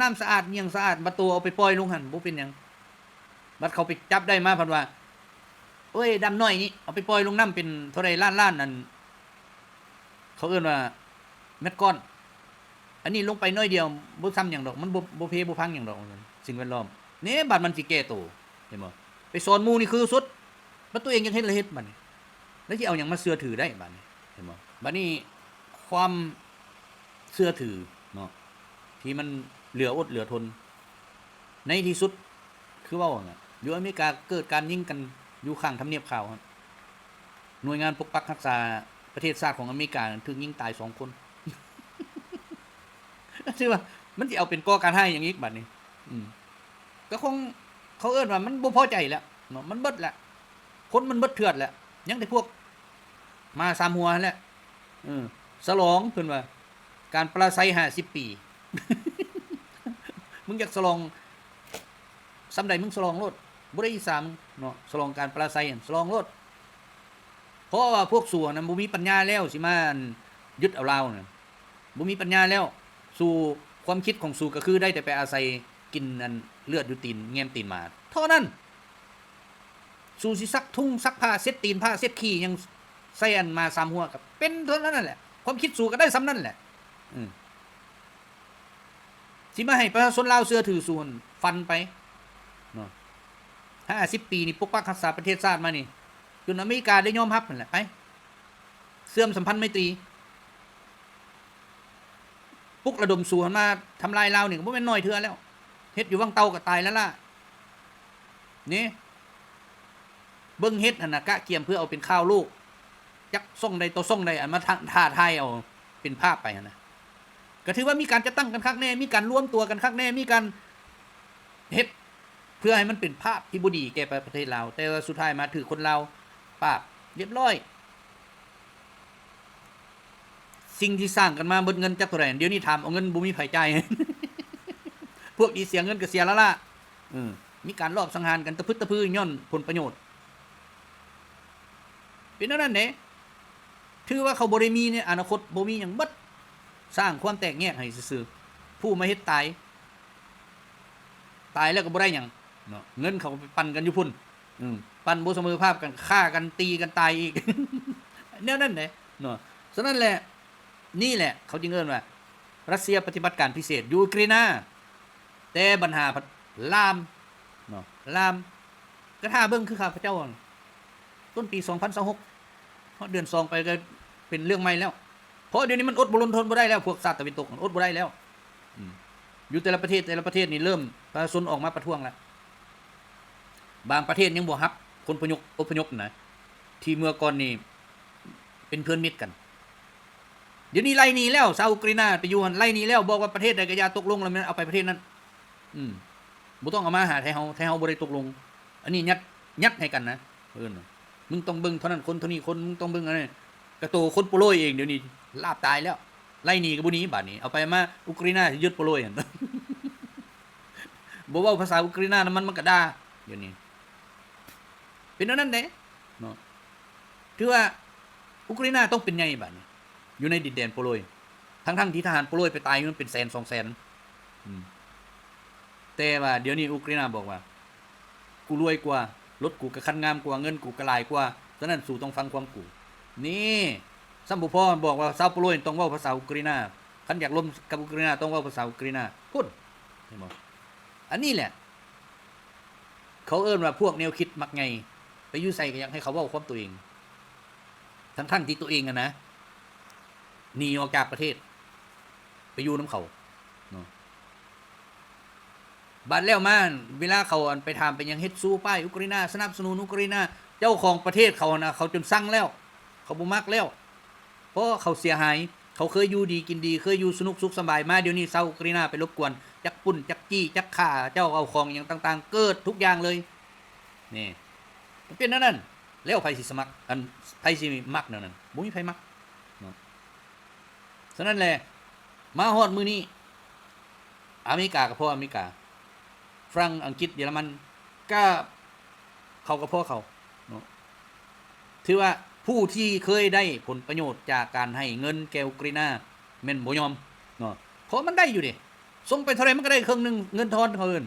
น้ำสะอาดเนียงสะอาดบัดตัวเอาไปปล่อยลงหั่นบ่เป็นหยังบัดเขาไปจับได้มาเพิ่นว่าโอ้ยดำน้อยนี่เอาไปปล่อยลงน้ำเป็นเท่าใดล้านๆนั่นเขาเอิ้นว่าเม็ดก้อนอันนี้ลงไปน้อยเดียวบ่ซ้ำหยังดอกมันบ่เพบ่พังหยังดอกสิ่งแวดล้อมนี่บัดมันสิแก้โตเห็นบ่ไปสอนหมู่นี่คือสุดบัดตัวเองยังเฮ็ดละเฮ็ดบัดนี้แล้วสิเอาหยังมาเชื่อถือได้บัดนี้เห็นบ่บัดนี้ความเชื่อถือเนาะที่มันเหลืออดเหลือทนในที่สุดคือว่าน่ะอยู่อเมริกาเกิดการยิงกันอยู่ข้างทำเนียบขาวครับหน่วยงานปกปักรักษาประเทศชาติของอเมริกาถูกยิงตาย2คนชื่อว่ามันสิเอาเป็นก่อการให้อย่างนี้บัดนี้ก็คงเขาเอิ้นว่ามันบ่พอใจแล้วเนาะมันเบิดแล้วคนมันเบิดเถื่อนแล้วยังแต่พวกมา3หัวนั่นแหละฉลองเพิ่นว่าการปราศัย50 ปี มึงอยากฉลองสำใดมึงฉลองโลดบ่ได้อีสามเนาะฉลองการปราศัยฉลองโลดเพราะว่าพวกสัวนั้นบ่มีปัญญาแล้วสิมายึดเอาลาวน่ะบ่มีปัญญาแล้วสู่ความคิดของสู่ก็คือได้แต่ไปอาศัยกินอันเลือดอยู่ตีนแง้มตีนมาเท่านั้นสู่สิซักทุ่งซักผ้าเช็ดตีนผ้าเช็ดขี้ยังใส่อันมา3หัวก็เป็นเท่านั้นนั่นแหละความคิดสู่ก็ได้ซ้ำนั่นแหละสิมาให้ประชาชนลาวเชื่อถือส่วนฟันไปเนาะ50 ปีนี่ปกปักรักษาประเทศชาติมานี่จนอเมริกาได้ยอมรับนั่นแหละไปเสื่อมสัมพันธ์ไมตรีปลุกระดมสู่มาทำลายลาวนี่ก็บ่แม่นน้อยเทื่อแล้วเฮ็ดอยู่วังเตาก็ตายแล้วล่ะนี่เบิ่งเฮ็ดหั่นน่ะกะเกียมเพื่อเอาเป็นข้าวลูกจักส่งใดต่อส่งใดอันมาท่าทายเอาเป็นภาพไปหั่นน่ะก็ถือว่ามีการจัดตั้งกันคักแน่มีการรวมตัวกันคักแน่มีการเฮ็ดเพื่อให้มันเป็นภาพที่บ่ดีแก่ประเทศลาวแต่ว่าสุดท้ายมาถือคนลาวปราบเรียบร้อยสิ่งที่สร้างกันมาเบิดเงินจักเท่าไหร่เดี๋ยวนี้ถามเอาเงินบ่มีไผจ่าย พวกอีเสียเงินก็เสียแล้วล่ะมีการลอบสังหารกันตะพึดตะพือย้อนผลประโยชน์เป็นนั่นแหละถือว่าเขาบ่ได้มีในอนาคตบ่มีหยังเบิดสร้างความแตกแยกให้ซื่อๆผู้มาเฮ็ดตายแล้วก็บ่ได้หยังเนาะเงินเขาไปปั่นกันอยู่พุ่นปั่นบ่เสมอภาพกันฆ่ากันตีกันตายอีก แนวนั้นแหละเนาะฉะนั้นแหละนี่แหละเขาจึงเอิ้นว่ารัสเซียปฏิบัติการพิเศษยูเครนแต่ปัญหาลามเนาะลามกระท่าเบิ่งคือข้าพเจ้าต้นปี2026เพราะเดือน2ไปก็เป็นเรื่องใหม่แล้วเพราะเดี๋ยวนี้มันอดบ่ทนบ่ได้แล้วพวกชาติตะวันตกอดบ่ได้แล้ว อยู่แต่ละประเทศนี่เริ่มประชาชนออกมาประท้วงแล้วบางประเทศยังบ่รับคนอพยพนะที่เมื่อก่อนนี่เป็นเพื่อนมิตรกันเดี๋ยวนี้ไล่หนีแล้วซาอุกรีนาไปอยู่หั่นไล่หนีแล้วบอกว่าประเทศใดก็อย่าตกลงแล้วมันเอาไปประเทศนั้นบ่ต้องเอามาหาไทยเฮาบ่ได้ตกลงอันนี้ยัดให้กันนะมึงต้องเบิ่งเท่านั้นคนเท่านี้คนมึงต้องเบิ่งอันนี้กระโตคนโปโลยเองเดี๋ยวนี้ลาบตายแล้วไล่หนีก็บ่หนีบัดนี้เอาไปมาอุกรีนาสิยึดโปโลยหั่น บ่เว้าภาษาอุกรีนามันก็ด่าเดี๋ยวนี้เป็นอันนั้นเด้เนาะถือว่าอุกรีนาต้องเป็นไงบัดนี้อยู่ในดินแดนโปโลยทั้งที่ทหารโปโลยไปตายมันเป็นแสน2แสนแต่ว่าเดี๋ยวนี้อุกรีนาบอกว่ากูรวยกว่ารถกูก็คันงามกว่าเงินกูก็หลายกว่าฉะนั้นสู่ต้องฟังความกูนี่ซัมบุพอบอกว่าชาวโปโลยต้องเว้าภาษาอุกรีนาคันอยากร่วมกับอุกรีนาต้องเว้าภาษาอุกรีนาพุ่นเห็นบ่อันนี้แหละเขาเอิ้นว่าพวกแนวคิดมักไงไปอยู่ใส่ก็อยากให้เขาเว้าความตัวเองทั้งที่ตัวเองอะนะหนีออกจากประเทศไปอยู่น้ำเขาบัดแล้วมาเวลาเขาไปถามไปยังเฮ็ดสู้ป้ายอุกรีนาสนับสนุนอุกรีนาเจ้าของประเทศเขานะเขาจนสั่งแล้วเขาบ่มักแล้วเพราะเขาเสียหายเขาเคยอยู่ดีกินดีเคยอยู่สนุกสุขสบายมาเดี๋ยวนี้เซาอุกรีนาไปรบกวนจักปุ่นจักจี้จักฆ่าเจ้าเอาของอย่างต่างๆเกิดทุกอย่างเลยนี่มันเป็นนั่นแล้วไผสิสมัครไผสิมักนั่นบ่มีไผมักฉะนั้นแหละมาฮอดมื้อนี้อเมริกาก็พออเมริกาฝรั่งอังกฤษเยอรมันก็เขาก็พอเขาเนาะถือว่าผู้ที่เคยได้ผลประโยชน์จากการให้เงินแก่อุกรีนาแม่นบ่ยอมเนาะเพราะมันได้อยู่ดิส่งไปเท่าไหร่มันก็ได้ครึ่งนึงเงินทอนเขาเอิ้น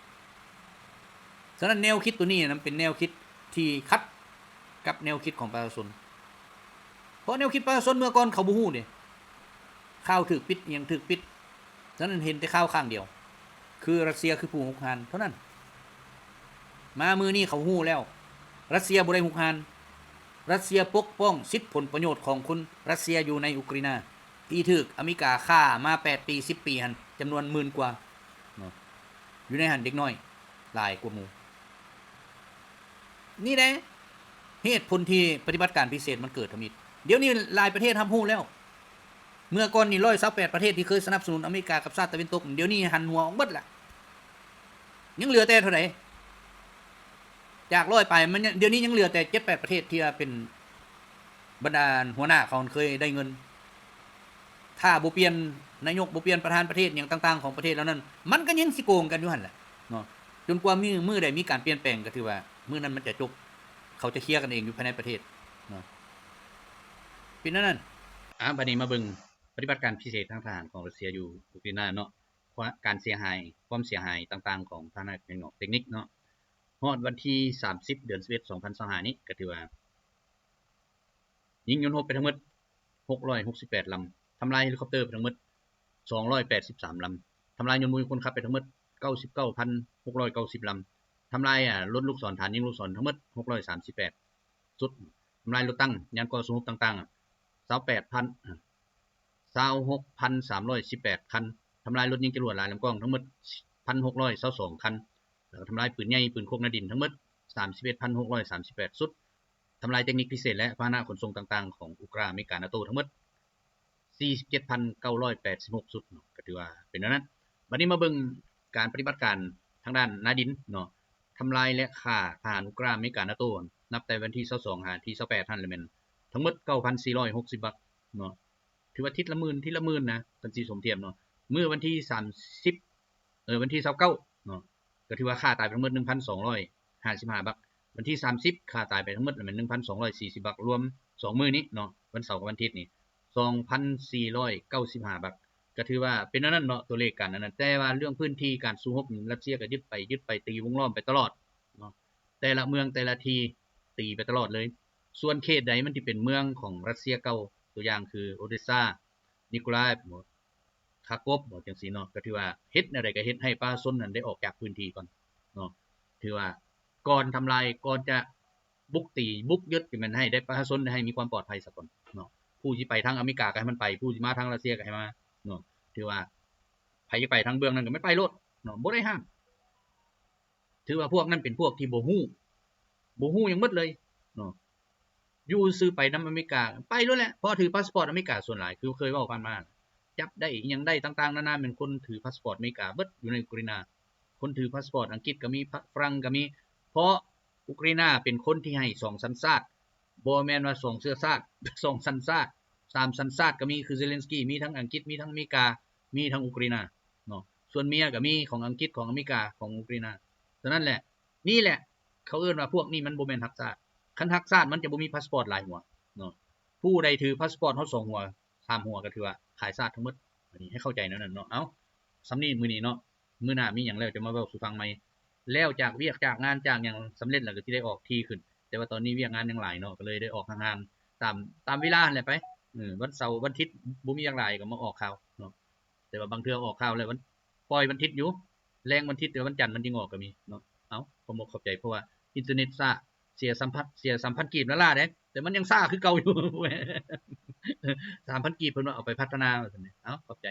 50ฉะนั้นแนวคิดตัวนี้มันเป็นแนวคิดที่ขัดกับแนวคิดของประชาชนเพราะแนวคิดประชาชนเมื่อก่อนเขาบ่ฮู้ดิข่าวถูกปิดอิหยังถูกปิดฉะนั้นเห็นแต่ข่าวข้างเดียวคือรัสเซียคือผู้หุกหานเท่านั้นมามือนี้เขาฮู้แล้วรัสเซียบ่ได้หุกหานรัสเซียปกป้องสิทธิผลประโยชน์ของคนรัสเซียอยู่ในอุกราอินที่ถูกอเมริกาฆ่ามา8ปี10ปีหั่นจำนวนหมื่นกว่าอยู่ในหั่นเด็กน้อยหลายกว่าหมู่นี่แหละเหตุผลที่ปฏิบัติการพิเศษมันเกิดทำอิดเดี๋ยวนี้หลายประเทศทำฮู้แล้วเมื่อก่อนนี่128ประเทศที่เคยสนับสนุนอเมริกากับชาติตะวันตกเดี๋ยวนี้หันหัวออกหมดละยังเหลือแต่เท่าไหร่จาก100ไปมันเดี๋ยวนี้ยังเหลือแต่7-8ประเทศที่เป็นบรรดาหัวหน้าเขาเคยได้เงินถ้าบ่เปลี่ยนนายกบ่เปลี่ยนประธานประเทศอย่างต่างๆของประเทศแล้วนั้นมันก็ยังสิโกงกันอยู่หั่นแหละเนาะจนกว่ามื้อใดมีการเปลี่ยนแปลงก็ถือว่ามื้อนั้นมันจะจบเขาจะเคลียร์กันเองอยู่ภายในประเทศเนาะเป็นนั้นบัดนี้มาเบิ่งปฏิบัติการพิเศษทางทหารของรัสเซียอยู่อุกราอินเนาะการเสียหายความเสียหายต่างๆของทางเทคนิคเนาะฮอดวันที่30เดือน11 2025นี้ก็ถือว่ายิงยนต์รบไปทั้งหมด668ลำทำลายเฮลิคอปเตอร์ไปทั้งหมด283ลำทำลายยนต์มือคนขับไปทั้งหมด 99,690 ลำทำลายรถลูกศรฐานยิงลูกศรทั้งหมด638สุดทำลายรถตั้งยานก่อสู้รบต่างๆ26,318 คันทำลายรถยิงจรวดหลายลำกล้องทั้งหมด 1,622 คันแล้วทำลายปืนใหญ่ปืนพกในดินทั้งหมด 31,638 สุดทำลายเทคนิคพิเศษและพาหนะขนส่งต่างๆของอุกราอินอเมริกานาโตทั้งหมด 47,986 สุดก็ถือว่าเป็นนั้นบัดนี้มาเบิ่งการปฏิบัติการทางด้านนาดินเนาะทำลายและฆ่าทหารอุกราอินอเมริกานาโตนับแต่วันที่22หาที่28ท่านเลยแม่นทั้งหมด 9,460 บักเนาะถือว่าทิศละหมื่นนะกันสิสมเทียมเนาะมื้อวันที่30วันที่29เนาะก็ถือว่าฆ่าตายไปทั้งหมด 1,255 บักวันที่30ฆ่าตายไปทั้งหมดแม่น 1,240 บักรวม2มื้อนี้เนาะวันเสาร์กับวันอาทิตย์นี่ 2,495 บักก็ถือว่าเป็นนั้นเนาะตัวเลขกันนั้นแต่ว่าเรื่องพื้นที่การสู้รบรัสเซียก็ยึดไปตีวงล้อมไปตลอดเนาะแต่ละเมืองแต่ละทีตีไปตลอดเลยส่วนเขตใดมันที่เป็นเมืองของรัสเซียเก่าตัวอย่างคือโอเดสซานิโคลาฟคาโกฟจังซี่เนาะก็ถือว่าเฮ็ดอะไรก็เฮ็ดให้ประชาชนนั้นได้ออกจากพื้นที่ก่อนเนาะถือว่าก่อนทำลายก่อนจะบุกยึดมันให้ได้ประชาชนให้มีความปลอดภัยซะก่อนเนาะผู้ที่ไปทางอเมริกาก็ให้มันไปผู้ที่มาทางรัสเซียก็ให้มาเนาะถือว่า จะไปทางเบื้องนั้นก็ไม่ไปโลดเนาะบ่ได้ห้ามถือว่าพวกนั้นเป็นพวกที่บ่ฮู้หยังหมดเลยเนาะอยู่ซื้อไปนำอเมริกาไปโลดแหละเพราะถือพาสปอร์ตอเมริกาส่วนหลายคือเคยเว้ากันมาจับได้อิหยังได้ต่างๆนานาเป็นคนถือพาสปอร์ตอเมริกาเบิดอยู่ในกรีนาคนถือพาสปอร์ตอังกฤษก็มีฝรั่งก็มีเพราะอุกรนาเป็นคนที่ให้2สัญชาติบ่แม่นว่า2เชื้อชาติ2สัญชาติ3สัญชาติก็มีคือเซเลนสกี้มีทั้งอังกฤษมีทั้งอเมริกามีทั้งอุกรนาเนาะส่วนเมียก็มีของอังกฤษของอเมริกาของอุกรนาฉะนั้นแหละนี่แหละเขาเอิ้นว่าพวกนี้มันบ่แม่นรักชาติคันรักชาติมันจะบ่มีพาสปอร์ตหลายหัวเนาะผู้ใดถือพาสปอร์ตเฮา2หัว3หัวก็ถือว่าขายชาติทั้งหมดอันนี้ให้เข้าใจนั่นน่ะเนาะเอ้าสำนี้มื้อนี้เนาะมื้อหน้ามีหยังแล้วจะมาเว้าสู่ฟังใหม่แล้วจากเวียกจากงานจากหยังสำเร็จแล้วก็สิได้ออกทีขึ้นแต่ว่าตอนนี้เวียกงานยังหลายเนาะก็เลยได้ออกห่างๆตามเวลานั่นแหละไปวันเสาร์วันอาทิตย์บ่มีหยังหลายก็มาออกข่าวเนาะแต่ว่าบางเทื่อออกข่าวแล้ววันปล่อยวันอาทิตย์อยู่แรงวันอาทิตย์แต่วันจันทร์มันจึงออกก็มีเนาะเอ้าขอบอกขอบใจเพราะว่าอินเทอร์เน็ตช้าเสียสัมพันธ์กีบละล่าเด้แต่มันยังช้าคือเก่าอยู่ 3,000 กีบเพิ่นว่าเอาไปพัฒนาว่าซั่นเอ้าขอบใจ